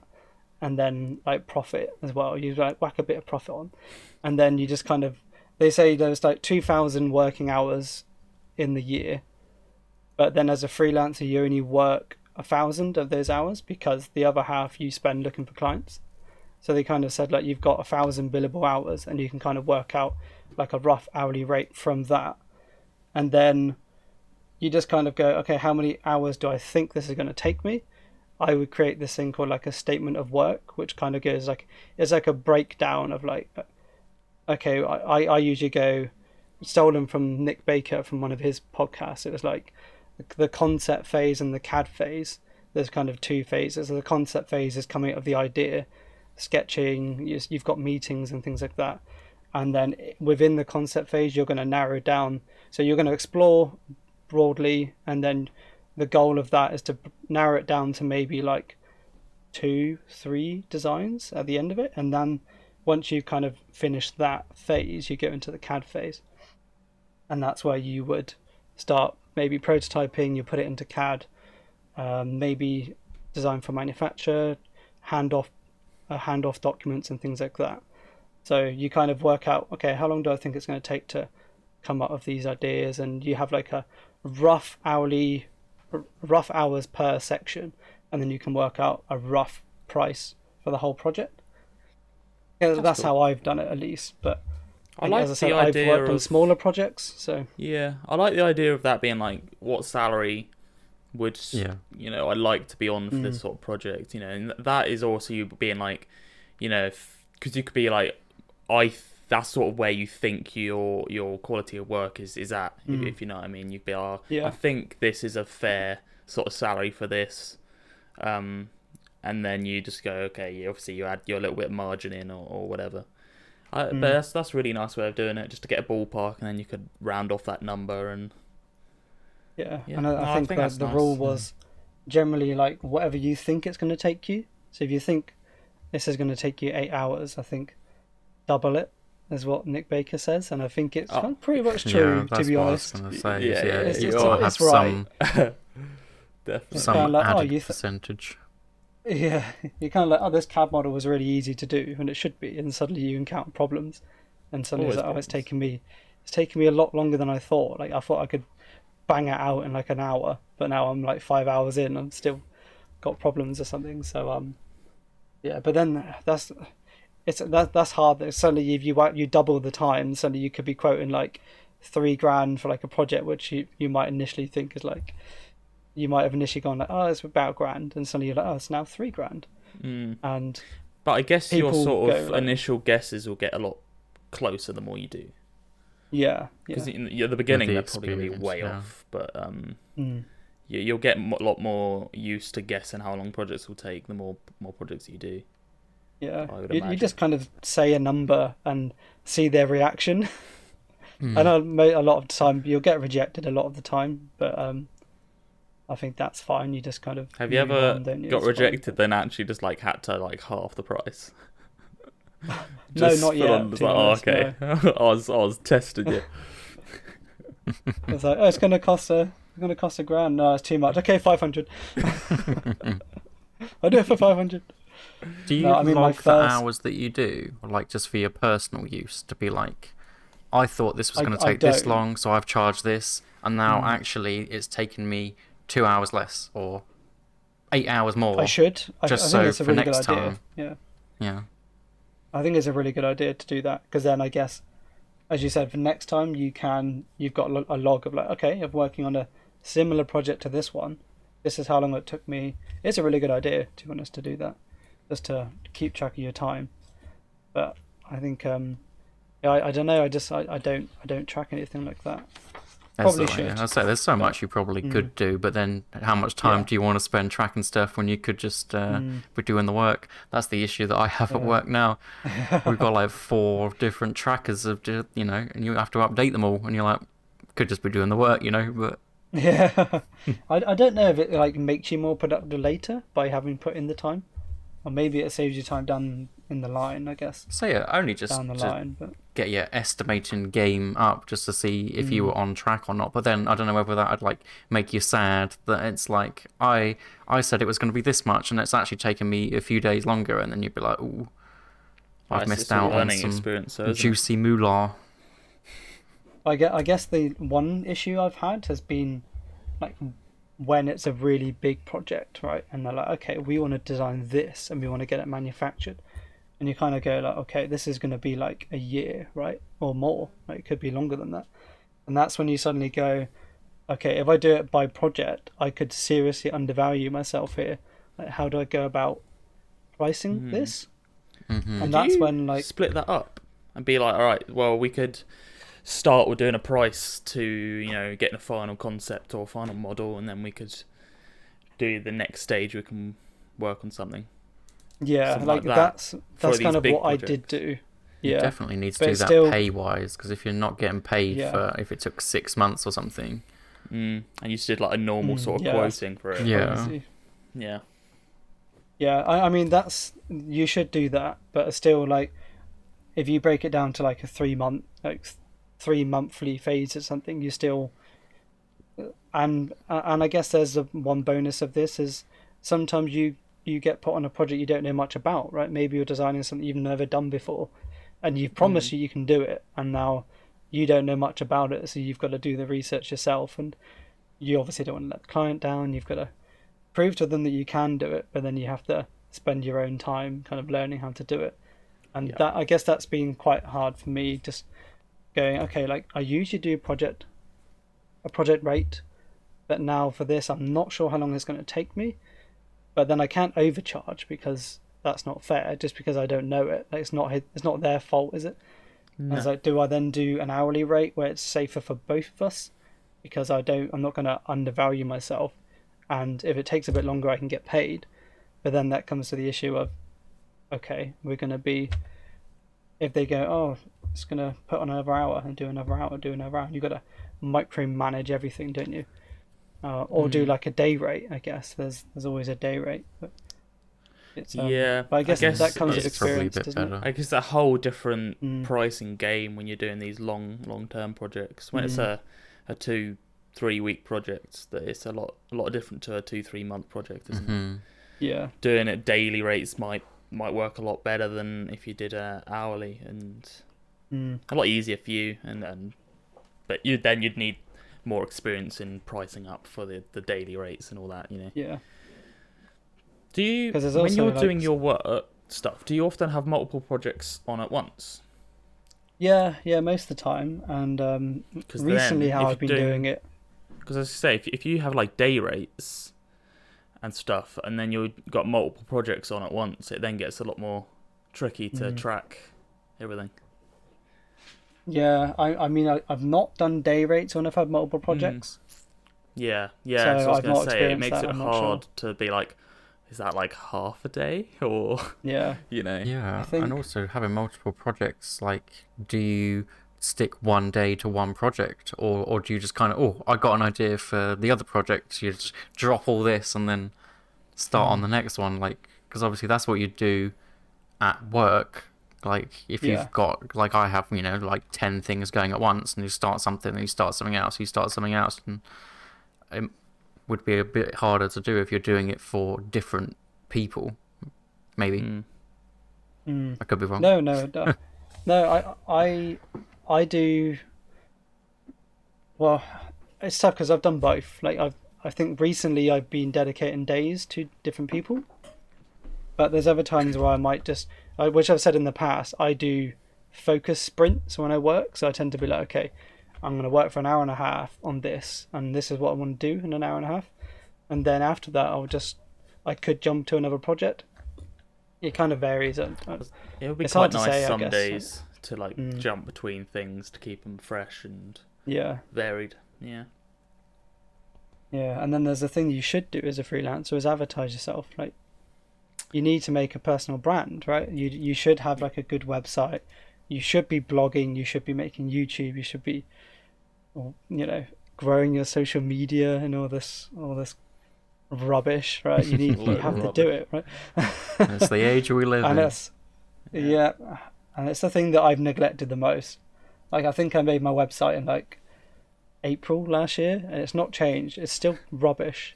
and then like profit as well. You like whack a bit of profit on, and then you just kind of, they say there's like 2,000 working hours in the year, but then as a freelancer you only work 1,000 of those hours because the other half you spend looking for clients. So they kind of said like you've got 1,000 billable hours, and you can kind of work out like a rough hourly rate from that, and then you just kind of go, okay, how many hours do I think this is going to take me? I would create this thing called like a statement of work, which kind of goes like, it's like a breakdown of like, okay, I usually go, stolen from Nick Baker from one of his podcasts. It was like the concept phase and the CAD phase. There's kind of two phases. So the concept phase is coming up with the idea, sketching, you've got meetings and things like that, and then within the concept phase you're going to narrow down, so you're going to explore broadly, and then the goal of that is to narrow it down to maybe like 2-3 designs at the end of it, and then once you've kind of finished that phase you go into the CAD phase, and that's where you would start maybe prototyping, you put it into CAD, maybe design for manufacture, hand off documents and things like that. So you kind of work out, okay, how long do I think it's going to take to come up with these ideas, and you have like a rough hours per section, and then you can work out a rough price for the whole project. Yeah, that's cool. How I've done it, at least. But I like as I said, I've worked on smaller projects, so yeah, I like the idea of that being like, what salary would I'd like to be on for this sort of project, and that is also you being like, because you could be like, that's sort of where you think your quality of work is at, if you know what I mean. You'd be I think this is a fair sort of salary for this, and then you just go, okay, obviously you add your little bit of margin in or whatever. But that's a really nice way of doing it, just to get a ballpark, and then you could round off that number. And and I think that the rule was generally like whatever you think it's going to take you. So if you think this is going to take you 8 hours, I think double it is what Nick Baker says, and I think it's pretty much true, to be honest. I was going to say, it's right. Definitely. Some added percentage. Yeah, you're kind of like, this CAD model was really easy to do, and it should be, and suddenly you encounter problems, and suddenly it's like, it's taking me a lot longer than I thought. Like, I thought I could bang it out in like an hour, but now I'm like 5 hours in and still got problems or something. So but then that's hard. Suddenly if you double the time, suddenly you could be quoting like $3,000 for like a project which you might initially think is like, you might have initially gone like, oh, it's about $1,000, and suddenly you're like, oh, it's now $3,000. And But I guess your people sort of go, like- initial guesses will get a lot closer the more you do. Yeah, Because yeah. at the beginning the they're probably going to be experience, way yeah. off, but Mm. you'll get a lot more used to guessing how long projects will take the more projects you do. Yeah, I would you imagine. just kind of say a number and see their reaction. Hmm. I know a lot of the time you'll get rejected a lot of the time, but I think that's fine. You just kind of Have you move ever on, don't you? got It's fine. rejected then actually just like had to like half the price? No, Just not put yet, on, to just be like, honest, okay, I was testing you. It's like, oh, it's gonna cost £1,000. No, it's too much. Okay, 500. I'll do it for 500. Do you No, I mean, my log the first- hours that you do, or like just for your personal use, to be like, I thought this was I- going to I take this don't. long, so I've charged this, and now actually it's taken me 2 hours less or 8 hours more. I should. I Just think so it's a for really good next idea. time. Yeah, Yeah. I think it's a really good idea to do that, because then I guess, as you said, for next time you've got a log of like, okay, I'm working on a similar project to this one. This is how long it took me. It's a really good idea, to be honest, to do that, just to keep track of your time. But I think yeah, I don't know. I don't track anything like that. Probably should. I'd say there's so much you probably could do, but then how much time Yeah. do you want to spend tracking stuff when you could just be doing the work? That's the issue that I have at work now. We've got like 4 different trackers of and you have to update them all, and you're like, could just be doing the work, but Yeah, I don't know if it like makes you more productive later by having put in the time, or maybe it saves you time down in the line. I guess so yeah, only just down the to line, but get your estimating game up just to see if you were on track or not. But then I don't know whether that would like make you sad that it's like I said it was going to be this much and it's actually taken me a few days longer, and then you'd be like, ooh, I've It's missed a out on learning some experience, so, isn't it? juicy moolah. I guess the one issue I've had has been like when it's a really big project, right? And they're like, okay, we want to design this and we want to get it manufactured. And you kind of go like, okay, this is going to be like a year, right? Or more. Like, it could be longer than that. And that's when you suddenly go, okay, if I do it by project, I could seriously undervalue myself here. Like, how do I go about pricing this? Mm-hmm. And Do that's you when like, split that up and be like, all right, well, we could start with doing a price to getting a final concept or final model, and then we could do the next stage. We can work on something. yeah, Something like like that that's these kind of big what I projects. did do. You Yeah, definitely need to But do it's that still- pay-wise, because if you're not getting paid Yeah. for if it took 6 months or something. And you just did like a normal sort of yeah. quoting for it. Yeah. crazy. Yeah. Yeah, I mean you should do that, but still, like, if you break it down to like a 3 month, like 3 monthly phase or something, you still, and I guess there's one bonus of this is sometimes you get put on a project you don't know much about, right? Maybe you're designing something you've never done before, and you've promised you can do it, and now you don't know much about it, so you've got to do the research yourself, and you obviously don't want to let the client down. You've got to prove to them that you can do it, but then you have to spend your own time kind of learning how to do it. And Yeah. that, I guess that's been quite hard for me, just going, okay, like I usually do a project rate, but now for this I'm not sure how long it's going to take me, but then I can't overcharge because that's not fair, just because I don't know it. Like, it's not their fault, is it? I was like, do I then do an hourly rate where it's safer for both of us? Because I'm not going to undervalue myself, and if it takes a bit longer I can get paid. But then that comes to the issue of, okay, we're going to be, if they go, oh, it's going to put on another hour and do another hour, you've got to micromanage everything, don't you? Or do like a day rate, I guess. There's always a day rate. But it's, Yeah, but I guess that comes with it's probably a experience, bit doesn't it? better. I guess a whole different pricing game when you're doing these long-term projects. When it's a 2-3 week project, that it's a lot different to a 2-3 month project, isn't it? Mm-hmm. Yeah. Doing it daily rates might work a lot better than if you did hourly, and a lot easier for you. But you'd need more experience in pricing up for the daily rates and all that. Yeah. Do you, 'Cause there's when also, you're like, doing your work stuff, do you often have multiple projects on at once? Yeah, most of the time. And 'Cause recently, then how if I've been you're doing it. Because as I say, if you have like day rates and stuff, and then you've got multiple projects on at once, it then gets a lot more tricky to track everything. Yeah, I mean, I've not done day rates when I've had multiple projects. Yeah. So So I was I've going not to say, it experienced makes that, it I'm not hard to be like, is that like half a day? Or, Yeah. you know. Yeah, I think- and also having multiple projects, like, do you stick one day to one project, or do you just kind of, oh, I got an idea for the other project, you just drop all this and then start on the next one, like, because obviously that's what you do at work. Like, if Yeah. you've got, like I have, you know, like 10 things going at once, and you start something, and you start something else, you start something else, and it would be a bit harder to do if you're doing it for different people, maybe. I could be wrong. No, I do. Well, it's tough because I've done both. Like I think recently I've been dedicating days to different people, but there's other times where I might just, which I've said in the past, I do focus sprints when I work. So I tend to be like, okay, I'm going to work for an hour and a half on this, and this is what I want to do in an hour and a half, and then after that I could jump to another project. It kind of varies. It would be It's quite hard to nice say, I some guess. days to like jump between things to keep them fresh and Yeah. varied. Yeah. Yeah, and then there's the thing you should do as a freelancer is advertise yourself. Like, you need to make a personal brand, right? You should have like a good website. You should be blogging. You should be making YouTube. You should be, growing your social media and all this rubbish, right? You have to do it, right? It's the age we live And in. it's and it's the thing that I've neglected the most. Like, I think I made my website in like April last year, and it's not changed. It's still rubbish.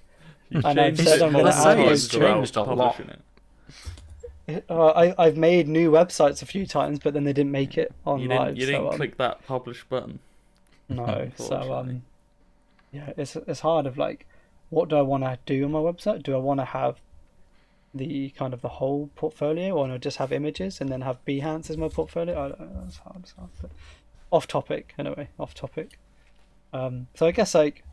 You And I've changed said it I'm gonna multiple add times it. without Changed a lot. publishing it. I've made new websites a few times, but then they didn't make it on You live. didn't click that publish button. No, so Unfortunately. yeah, it's hard of like, what do I want to do on my website? Do I want to have the kind of the whole portfolio, or do I just have images and then have Behance as my portfolio? I don't know, it's hard. But off topic, anyway, off topic. So I guess like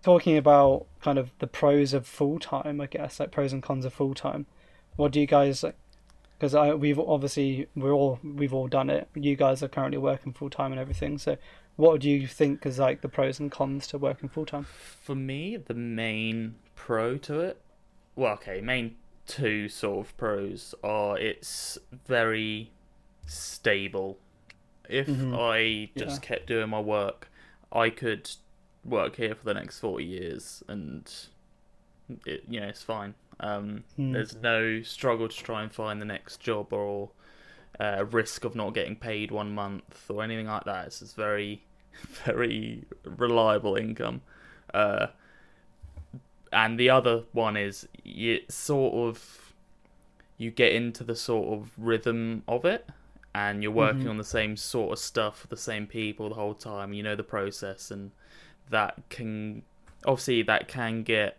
talking about kind of the pros of full time, I guess, like pros and cons of full time. What do you guys like? Because we've all done it. You guys are currently working full time and everything. So what do you think is like the pros and cons to working full time? For me, the main pro to it, main two sort of pros are it's very stable. If I just kept doing my work, I could work here for the next 40 years and it's fine. There's no struggle to try and find the next job or risk of not getting paid 1 month or anything like that. It's just very, very reliable income. And the other one is you get into the sort of rhythm of it, and you're working on the same sort of stuff with the same people the whole time. You know the process, and that can get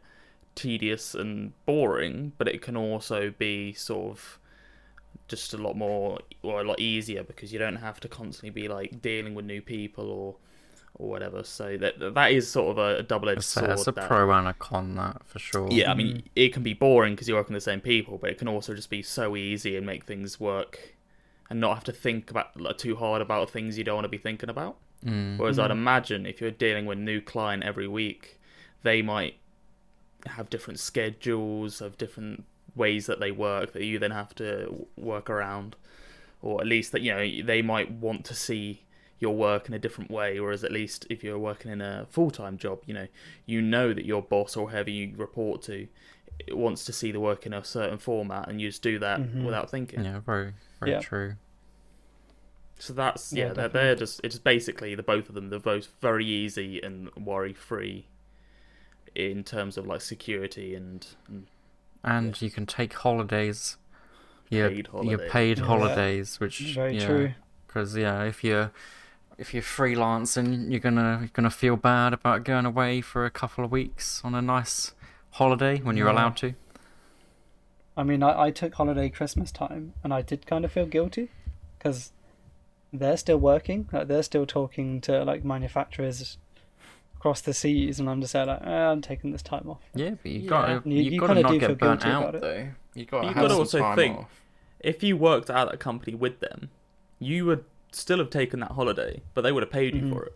tedious and boring, but it can also be sort of just a lot easier because you don't have to constantly be like dealing with new people or whatever. So that is sort of a double-edged sword. It's a pro and a con, that for sure. Yeah, I mean, it can be boring because you're working with the same people, but it can also just be so easy and make things work and not have to think about too hard about things you don't want to be thinking about. Whereas I'd imagine if you're dealing with a new client every week, they might have different schedules, have different ways that they work that you then have to work around, or at least that they might want to see your work in a different way. Whereas at least if you're working in a full-time job, you know that your boss or whoever you report to wants to see the work in a certain format, and you just do that without thinking. Yeah, very, very true. So that's definitely. it's basically the both of them. They're both very easy and worry-free in terms of like security and you can take holidays. Paid Your paid holidays, which Very true. Because if you're freelancing, you're gonna feel bad about going away for a couple of weeks on a nice holiday when you're allowed to. I mean, I took holiday Christmas time, and I did kind of feel guilty because they're still working. Like, they're still talking to like manufacturers across the seas, and I'm just like, I'm taking this time off. Yeah, but you gotta You not kinda do get feel burnt guilty out about it. though. You gotta You have gotta some also time think off. if you worked at a company with them, you would still have taken that holiday, but they would have paid you for it.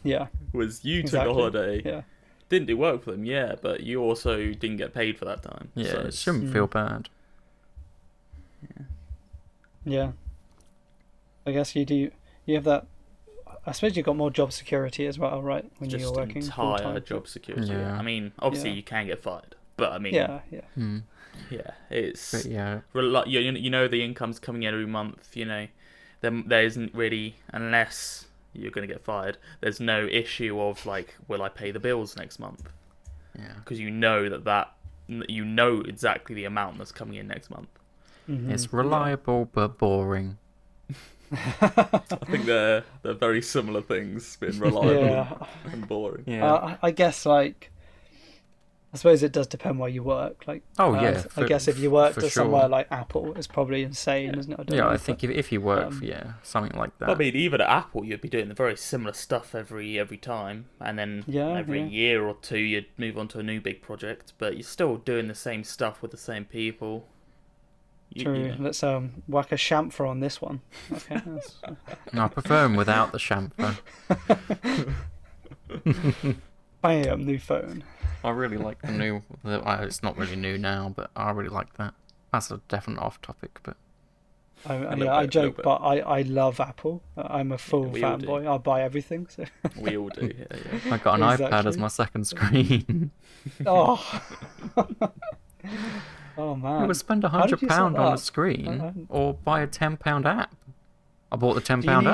Yeah. Was you took Exactly. a holiday, Yeah. didn't do work for them, yeah, but you also didn't get paid for that time. Yeah, So it shouldn't feel bad. Yeah. I guess you do. You have that. I suppose you've got more job security as well, right? When just you're working full entire time. job security. Yeah. I mean, obviously Yeah. you can get fired, but I mean, Yeah. Yeah. yeah, it's But yeah, you know the income's coming in every month. You know, there isn't really, unless you're going to get fired, there's no issue of like, will I pay the bills next month? yeah. Because you know that you know exactly the amount that's coming in next month. Mhm. It's reliable but boring. I think they're very similar things, being reliable Yeah. and boring. Yeah. I guess like. I suppose it does depend where you work. Like, Oh, yeah, I guess if you worked for at somewhere sure. like Apple, it's probably insane, isn't it? don't Yeah, know, I but- think if you work for something like that. I mean, even at Apple, you'd be doing the very similar stuff every time, and then every year or two, you'd move on to a new big project. But you're still doing the same stuff with the same people. True. Let's whack a chamfer on this one. Okay. No, I prefer them without the chamfer. Bam, new phone. I really like the new. It's not really new now, but I really like that. That's a definite off topic, but I joke, but I love Apple. I'm a full we all do. fanboy. I buy everything. So. We all do. Yeah. I got an iPad as Exactly. my second screen. Oh. Oh man. I would spend How did you set £100 on that a up? screen, or buy a £10 app. I bought the £10 Do you need,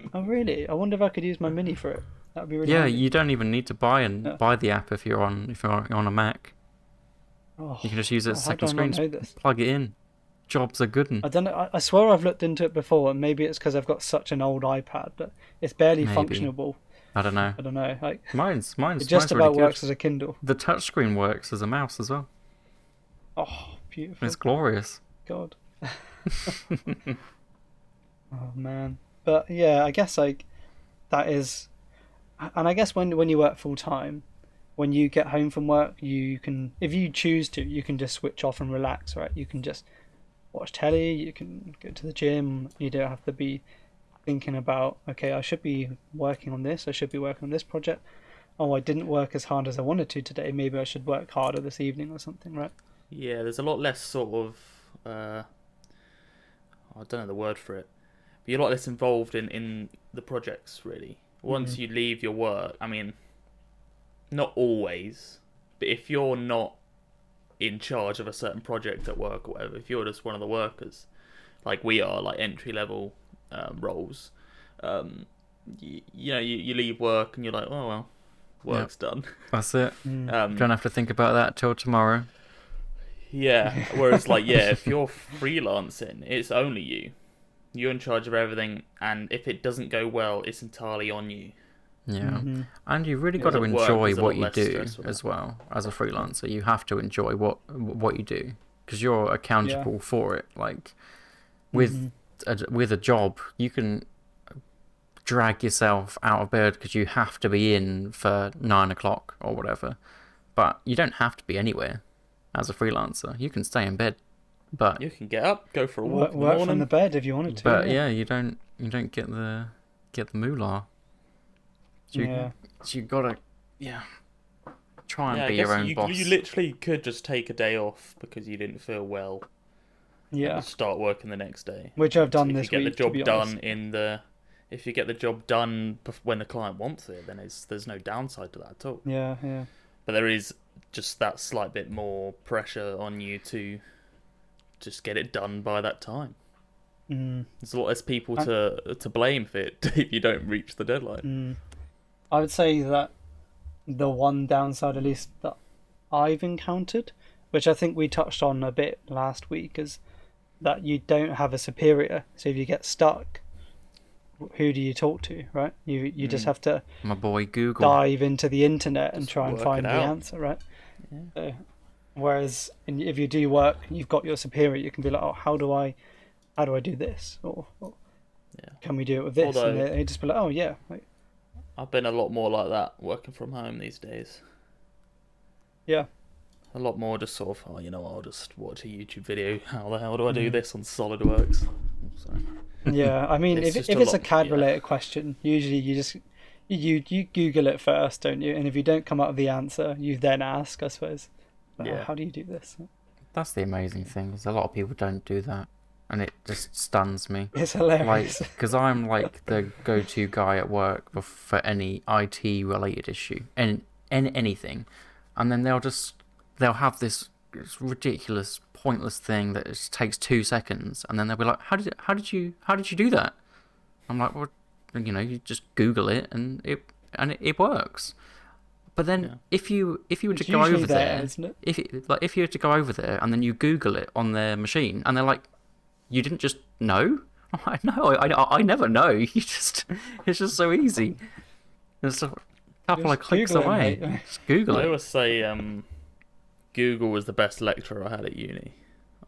app. Oh really? I wonder if I could use my mini for it. That'd be really Yeah, handy. you don't even need to buy the app if you're on a Mac. Oh, You can just use it as a how do second I not screen. know this? Plug it in. Jobs are good. I don't know. I swear I've looked into it before, and maybe it's because I've got such an old iPad that it's barely Maybe. functionable. I don't know. I don't know. Like Mine's it just really about good. works as a Kindle. The touchscreen works as a mouse as well. Oh, beautiful. It's glorious. God. Oh man. But yeah, I guess like that is, and I guess when you work full time, when you get home from work, you can, if you choose to, you can just switch off and relax, right? You can just watch telly, you can go to the gym. You don't have to be thinking about, okay, I should be working on this. I should be working on this project. Oh, I didn't work as hard as I wanted to today. Maybe I should work harder this evening or something, right? Yeah, there's a lot less sort of, I don't know the word for it, but you're a lot less involved in the projects, really. Once you leave your work, I mean, not always, but if you're not in charge of a certain project at work or whatever, if you're just one of the workers, like we are, like entry-level roles, you leave work and you're like, oh, well, work's done. That's it. Mm. Don't have to think about that till tomorrow. Yeah, whereas like if you're freelancing, it's only you. You're in charge of everything, and if it doesn't go well, it's entirely on you. Yeah, and you really got to At work, enjoy there's a what lot you less do stress with as well. As a freelancer, you have to enjoy what you do because you're accountable for it. Like with a job, you can drag yourself out of bed because you have to be in for 9 o'clock or whatever, but you don't have to be anywhere. As a freelancer, you can stay in bed, but You can get up, go for a walk in the Work morning. from the bed if you wanted to. but yeah, you don't get the moolah. So you gotta try and be your own boss. You literally could just take a day off because you didn't feel well. Yeah. And start working the next day. Which I've done If this you get week. the job to be done honest. if you get the job done when the client wants it, then there's no downside to that at all. Yeah, yeah. But there is just that slight bit more pressure on you to just get it done by that time. There's a lot less people to blame if you don't reach the deadline. I would say that the one downside, at least that I've encountered, which I think we touched on a bit last week, is that you don't have a superior. So if you get stuck, who do you talk to, right? You just have to My boy Google. dive into the internet and Just try and work find it the out. answer, right? Whereas if you do work, you've got your superior. You can be like, oh, how do I do this, or can we do it with this? Although- and they just be like, oh yeah, like, I've been a lot more like that working from home these days. yeah. A lot more just sort of, I'll just watch a YouTube video. How the hell do I do this on SolidWorks? So, Yeah, I mean, It's if just it's a a lot- CAD yeah. related question, usually you Google it first, don't you? And if you don't come up with the answer, you then ask, I suppose. Yeah. How do you do this? That's the amazing thing, is a lot of people don't do that, and it just stuns me. It's Like, hilarious. because I'm like the go-to guy at work for any IT related issue and anything, and then they'll have this ridiculous, pointless thing that just takes 2 seconds, and then they'll be like, how did you do that? I'm like, well, you just Google it and it works. But then Yeah. if you were to It's go usually over there, there, isn't it? if you were to go over there and then you Google it on their machine, and they're like, you didn't just know? I'm like, no, I never know. It's just so easy. It's a couple Just of clicks Google it, away. mate. Just Google I it. always say Google was the best lecturer I had at uni.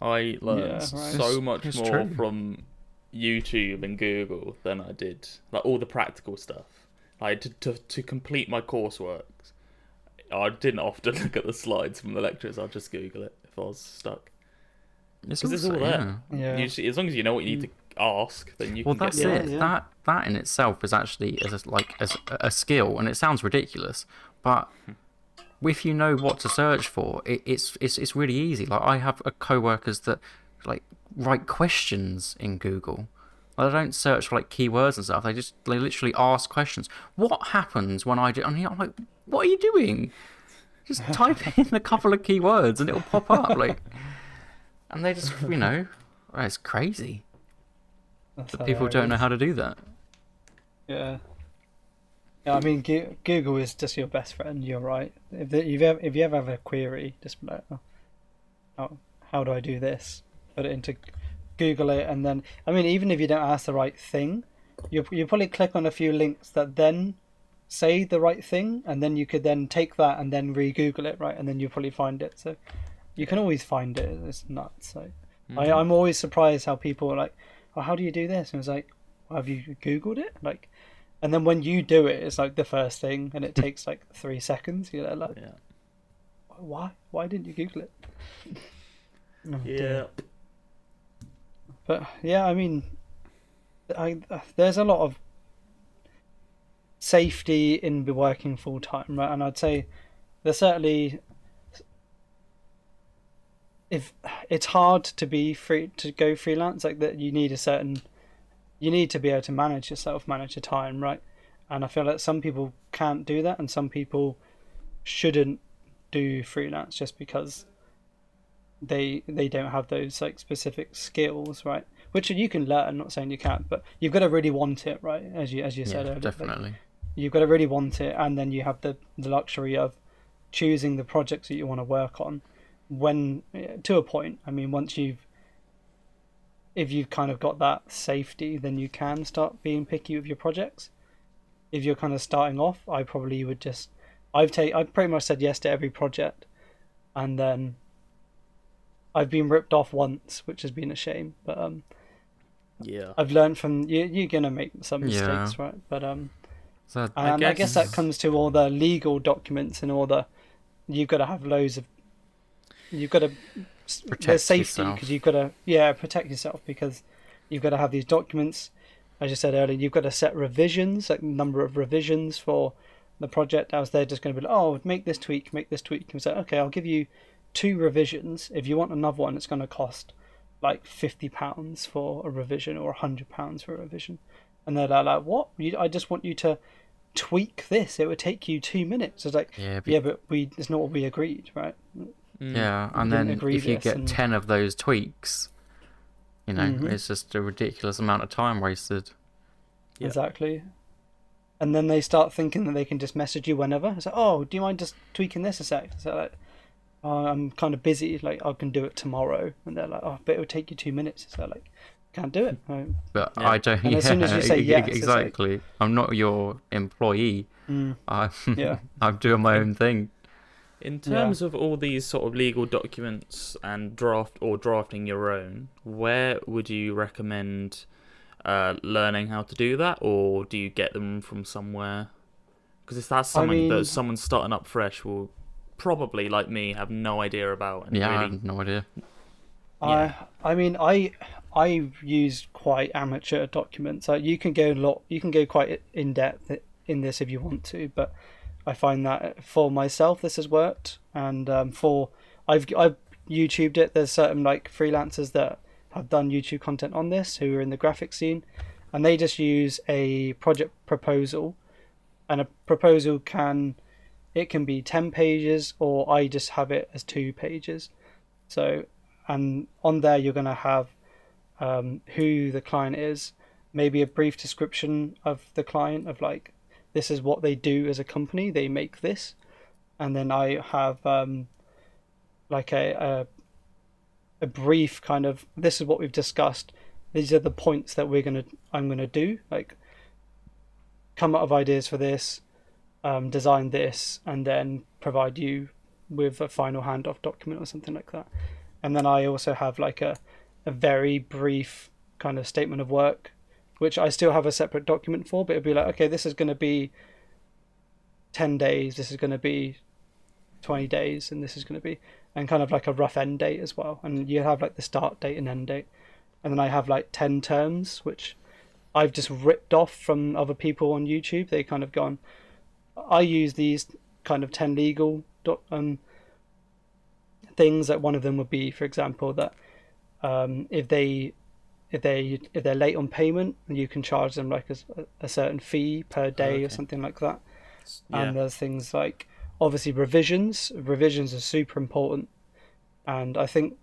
I learned Yeah, right. so much It's more true. from YouTube and Google than I did like all the practical stuff. Like to complete my coursework, I didn't often look at the slides from the lecturers. I'd just Google it if I was stuck. It's Because it's also, all there. Yeah. As long as you know what you need to ask, then you Well, can that's get it. there. Yeah. That in itself is actually as a skill, and it sounds ridiculous, but if you know what to search for, it's really easy. Like, I have co-workers that like write questions in Google. They don't search for like keywords and stuff. They literally ask questions. What happens when I do? And I'm like, what are you doing? Just type in a couple of keywords and it'll pop up. Like, and they just it's crazy. That's That people don't know hilarious. how to do that. Yeah. Yeah, I mean, Google is just your best friend. You're right. If you ever have a query, just be like, how do I do this? Put it into Google it, and then I mean, even if you don't ask the right thing, you probably click on a few links that then say the right thing, and then you could then take that and then re-Google it, right? And then you probably find it. So you can always find it. It's nuts. So I'm always surprised how people are like, oh, how do you do this? And it's like, well, have you Googled it? Like, and then when you do it, it's like the first thing, and it takes like 3 seconds. Like, Yeah. why didn't you Google it? Oh, Yeah. dear. But yeah, I mean, there's a lot of safety in working full time, right? And I'd say there's certainly, if it's hard to be free to go freelance, like that, you need to be able to manage yourself, manage your time, right? And I feel like some people can't do that, and some people shouldn't do freelance just because they don't have those like specific skills, right? Which you can learn. Not saying you can't, but you've got to really want it, right? As you said earlier, like, Definitely. you've got to really want it, and then you have the luxury of choosing the projects that you want to work on. When to a point, I mean, if you've kind of got that safety, then you can start being picky with your projects. If you're kind of starting off, I probably would just I've pretty much said yes to every project, and then I've been ripped off once, which has been a shame. But Yeah. I've learned from you're gonna make some mistakes, Yeah. right? But So and I guess that comes to all the legal documents and all the you've got to have loads of you've got to Protect there's safety yourself. because you've got to protect yourself because you've got to have these documents. As you said earlier, you've got to set revisions, like number of revisions for the project. I was there just going to be like, oh, make this tweak. And say, okay, I'll give you 2 revisions. If you want another one, it's going to cost like £50 for a revision or £100 for a revision. And they're like, what? I just want you to tweak this. It would take you 2 minutes. It's like, Yeah, but it's not what we agreed, right? yeah, We and didn't then agree if you this get and- 10 of those tweaks, Mhm. it's just a ridiculous amount of time wasted. Yeah. Exactly. And then they start thinking that they can just message you whenever. It's like, oh, do you mind just tweaking this a sec? So like, oh, I'm kind of busy. Like, I can do it tomorrow. And they're like, oh, but it would take you 2 minutes. So like, can't do it. But Yeah. I don't. And as soon as you say yes, it's like- exactly. I'm not your employee. Mm, I'm yeah. I'm doing my own thing. In terms of all these sort of legal documents and drafting your own, where would you recommend learning how to do that, or do you get them from somewhere? Because if that's something mean- that someone starting up fresh will probably, like me, have no idea about. And Yeah, I really, have no idea. Yeah. I mean, I use quite amateur documents. Like you can go quite in depth in this if you want to, but I find that for myself this has worked, and I've YouTubed it. There's certain like freelancers that have done YouTube content on this who are in the graphic scene, and they just use a project proposal, and a proposal can be 10 pages, or I just have it as 2 pages. So, and on there you're going to have who the client is, maybe a brief description of the client, of like, this is what they do as a company, they make this. And then I have like a brief kind of, this is what we've discussed, these are the points that I'm gonna do, like come up with ideas for this, design this, and then provide you with a final handoff document or something like that. And then I also have like a very brief kind of statement of work, which I still have a separate document for, but it'd be like, okay, this is going to be 10 days, this is going to be 20 days, and this is going to be, and kind of like a rough end date as well. And you have like the start date and end date. And then I have like 10 terms, which I've just ripped off from other people on YouTube. They kind of gone, I use these kind of 10 legal things. That one of them would be, for example, that if they're late on payment, you can charge them like a certain fee per day or something like that. Yeah. And there's things like, obviously, revisions are super important, and I think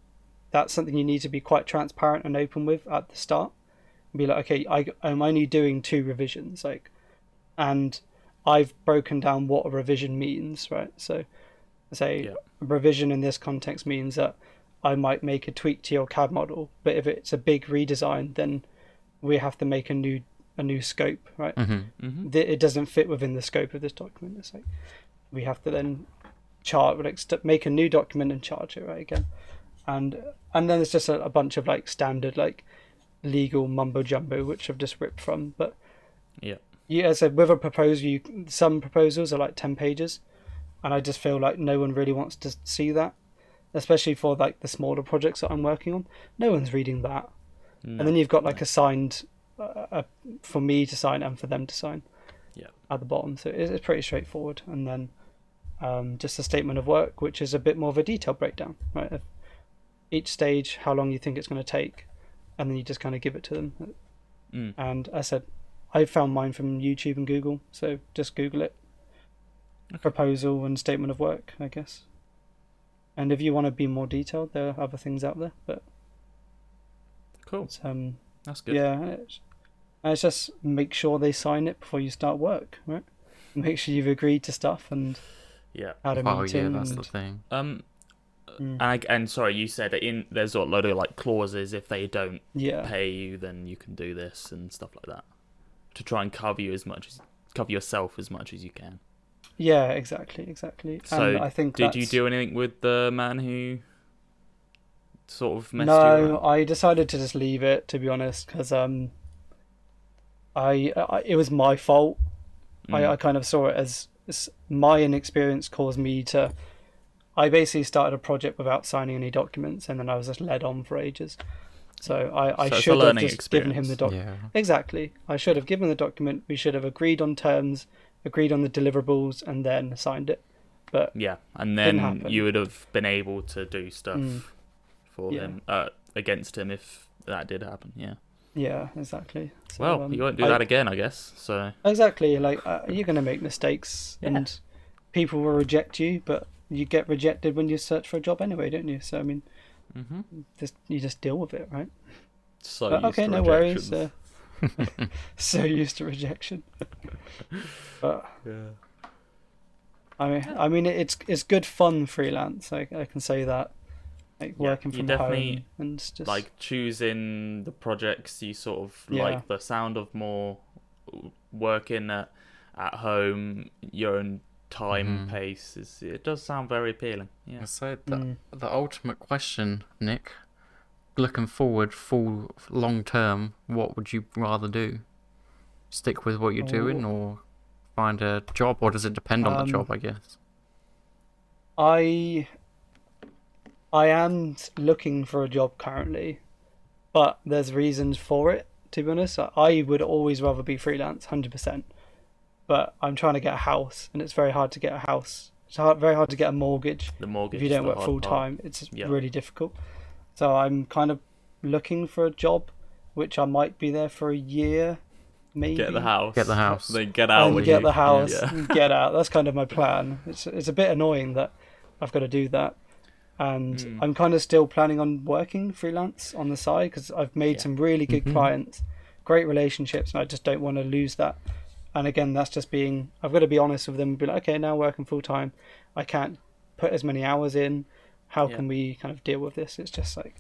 that's something you need to be quite transparent and open with at the start. Be like, okay, I'm only doing 2 revisions, like, and I've broken down what a revision means, right? So say a revision in this context means that I might make a tweak to your CAD model, but if it's a big redesign, then we have to make a new scope, right? It doesn't fit within the scope of this document. It's like we have to then make a new document and charge it, right, again. And then it's just a bunch of like standard like legal mumbo jumbo, which I've just ripped from. But yeah, as I said, with a proposal, some proposals are like 10 pages, and I just feel like no one really wants to see that, especially for like the smaller projects that I'm working on. No one's reading that. And then you've got like a signed for me to sign and for them to sign at the bottom. So it's pretty straightforward. And then just a statement of work, which is a bit more of a detailed breakdown, right, of each stage, how long you think it's going to take, and then you just kind of give it to them. And I said, I found mine from YouTube and Google, so just Google it. Proposal and statement of work, I guess. And if you want to be more detailed, there are other things out there, but cool. That's good. Yeah, it's just make sure they sign it before you start work, right? Make sure you've agreed to stuff and had a meeting. That's the thing. And sorry, you said there's a load of like clauses. If they don't pay you, then you can do this and stuff like that to try and cover yourself as much as you can. Yeah, exactly. So, and I think did you do anything with the man who sort of messed you No, around? I decided to just leave it, to be honest, because it was my fault. I kind of saw it as my inexperience caused me to. I basically started a project without signing any documents, and then I was just led on for ages. So I should have just given him the document. Yeah. Exactly. I should have given the document. We should have agreed on terms, agreed on the deliverables, and then signed it. But and then you would have been able to do stuff for him against him if that did happen. Yeah, exactly. So, well, you won't do that again, I guess. So exactly, like you're gonna make mistakes, and people will reject you, but you get rejected when you search for a job anyway, don't you? So I mean, you just deal with it, right? So okay, no worries. So used to rejection. But I mean, it's good fun freelance. I can say that. Like working from home and just like choosing the projects you sort of like the sound of, more working at home, your own time pace. It does sound very appealing. Yeah. So the ultimate question, Nick, looking forward, full long term, what would you rather do? Stick with what you're doing, or find a job, or does it depend on the job? I guess. I am looking for a job currently, but there's reasons for it. To be honest, I would always rather be freelance, 100%. But I'm trying to get a house, and it's very hard to get a house. It's very hard to get a mortgage. The mortgage. If you is don't the work hard full part. time, it's Yeah. really difficult. So I'm kind of looking for a job, which I might be there for a year, maybe. Get the house. Get the house. Then get out. And when get you- the house, Yeah. and get out. That's kind of my plan. It's a bit annoying that I've got to do that, and I'm kind of still planning on working freelance on the side because I've made Yeah. some really good Mhm. clients, great relationships, and I just don't want to lose that. And again, that's just being. I've got to be honest with them and be like, okay, now working full time, I can't put as many hours in. How Yeah. can we kind of deal with this? It's just like,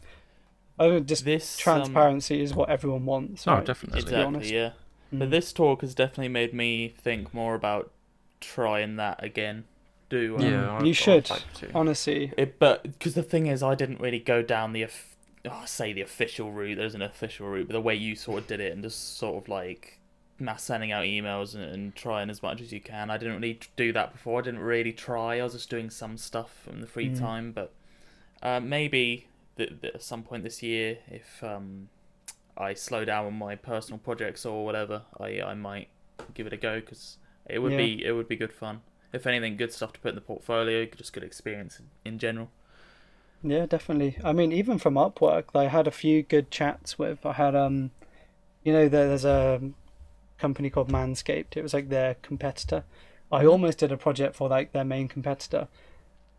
I just This transparency is what everyone wants. Oh, right? definitely. To be honest. Exactly. Yeah. But Mm. this talk has definitely made me think more about trying that again. Do Yeah, You should. I'd like to. Honestly, But because the thing is, I didn't really go down the say the official route. There's an official route, but the way you sort of did it and just sort of like mass sending out emails and trying as much as you can. I didn't really do that before. I didn't really try. I was just doing some stuff in the free time. But maybe at some point this year, if I slow down on my personal projects or whatever, I might give it a go because it would be good fun. If anything, good stuff to put in the portfolio, just good experience in general. yeah, definitely. I mean, even from Upwork, I had a few good chats with. I had there's a company called Manscaped. It was like their competitor. I almost did a project for like their main competitor,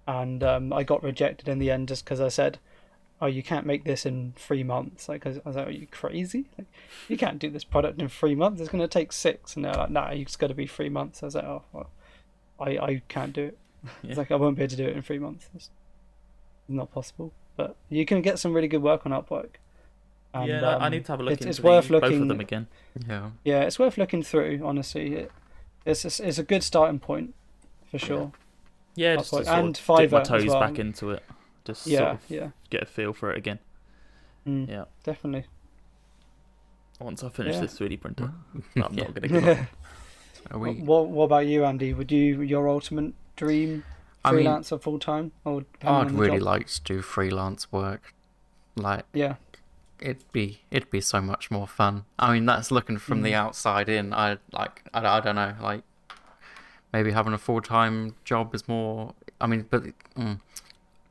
and I got rejected in the end just because I said, "Oh, you can't make this in 3 months." Like, I was like, "Are you crazy? Like, you can't do this product in 3 months. It's going to take 6." And they're like, "Nah, it's got to be 3 months." I was like, "Oh, well, I can't do it." It's like I won't be able to do it in 3 months. It's not possible. But you can get some really good work on Upwork. And, I need to have a look it's into worth both looking. of them again. Yeah. Yeah, it's worth looking through. Honestly, it's a good starting point for sure. Yeah, just to Upwork. sort And of dip my Fiverr as toes well. back into it. Just Yeah, sort of yeah, get a feel for it again. Yeah. definitely. Once I finish Yeah. this 3D printer, I'm Yeah. not going to give up. Are we? What about you, Andy? Would your ultimate dream I mean, freelance or full time, or depending I'd on the really job? like to do freelance work. Like, Yeah, it'd be so much more fun. I mean, that's looking from the outside in. I don't know, like maybe having a full-time job is more. I mean, but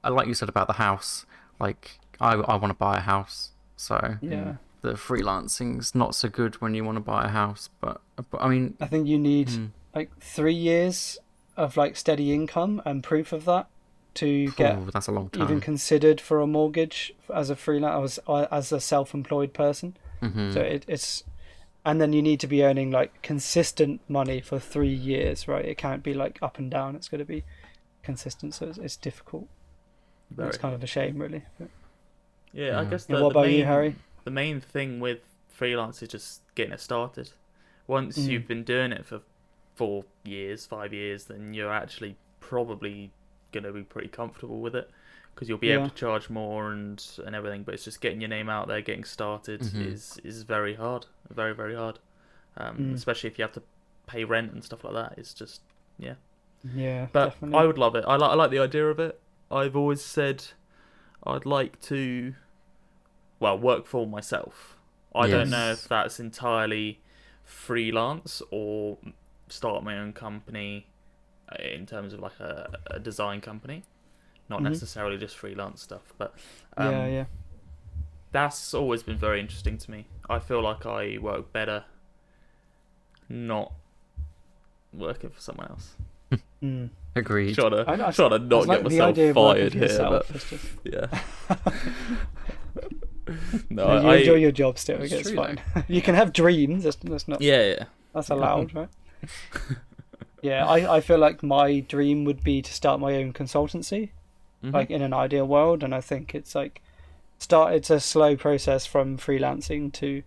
like you said about the house, like I want to buy a house, so yeah. the freelancing's not so good when you want to buy a house. But I mean, I think you need like 3 years of like steady income and proof of that to get that's a long time. even considered for a mortgage as a freelance, as a self-employed person. Mhm. So it's, and then you need to be earning like consistent money for 3 years, right? It can't be like up and down. It's going to be consistent. So it's difficult. It's kind of a shame, really. But, Yeah, I guess yeah, the, what the about main, you, Harry? The main thing with freelance is just getting it started. Once you've been doing it for 4 years, 5 years, then you're actually probably going to be pretty comfortable with it because you'll be able to charge more and everything. But it's just getting your name out there, getting started is very hard, very, very hard. Especially if you have to pay rent and stuff like that. It's just Yeah, But definitely. I would love it. I like the idea of it. I've always said I'd like to, work for myself. I don't know if that's entirely freelance or start my own company in terms of like a design company, not necessarily just freelance stuff. But yeah. that's always been very interesting to me. I feel like I work better not working for someone else. Agreed. Trying to not I get like the myself idea of working fired for here, yourself. but It's just, yeah. no, you enjoy your job still. It's It's true, fine. You can have dreams. That's not. yeah. That's allowed, right? Yeah, I feel like my dream would be to start my own consultancy, like in an ideal world, and I think it's like it's a slow process from freelancing to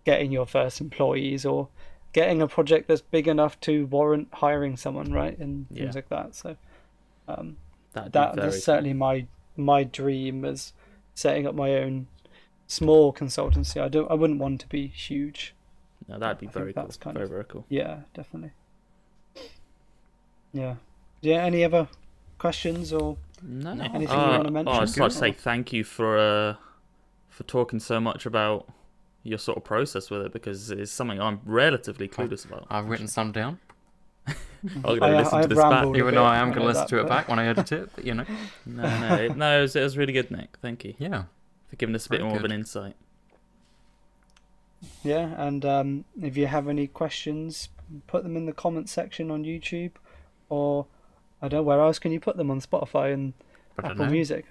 getting your first employees or getting a project that's big enough to warrant hiring someone, right? And things like that. So that's certainly my dream is setting up my own small consultancy. I wouldn't want to be huge. No, that'd be I very think cool. that's kind Very, of- very cool. Yeah, definitely. Yeah. Yeah, any other questions or No. anything you want to mention? I just like to say thank you for talking so much about your sort of process with it, because it's something I'm relatively clueless about. I've written some down. I'm going to listen to this back. rambled a Even bit, though I am I going to know listen that, to it but- back when I edit it, but No, it was really good, Nick. Thank you yeah. for giving us a bit Very more of good. an insight. Yeah, and if you have any questions, put them in the comment section on YouTube, or I don't know, where else can you put them? On Spotify and I don't Apple know. Music?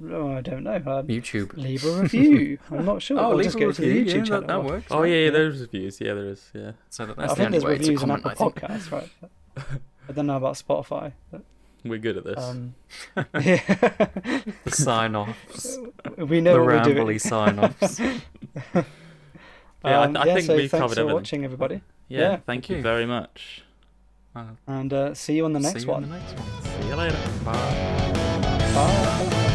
Oh, I don't know. YouTube. Leave a review. I'm not sure. Oh, Or leave just a go to the review. YouTube Yeah, channel. that works. Oh right? yeah, there's reviews. Yeah, there is. Yeah. So that's I the think only there's way to reviews on comment, Apple I think. Podcasts, right? I don't know about Spotify. But, We're good at this. yeah. The sign-offs. We know The what we're doing. rambly sign-offs. Yeah, I think so we've thanks covered for everything. watching, everybody. Yeah, yeah, thank you you. very much. And see you on the next See you one. in the next one. See you later. Bye. Bye.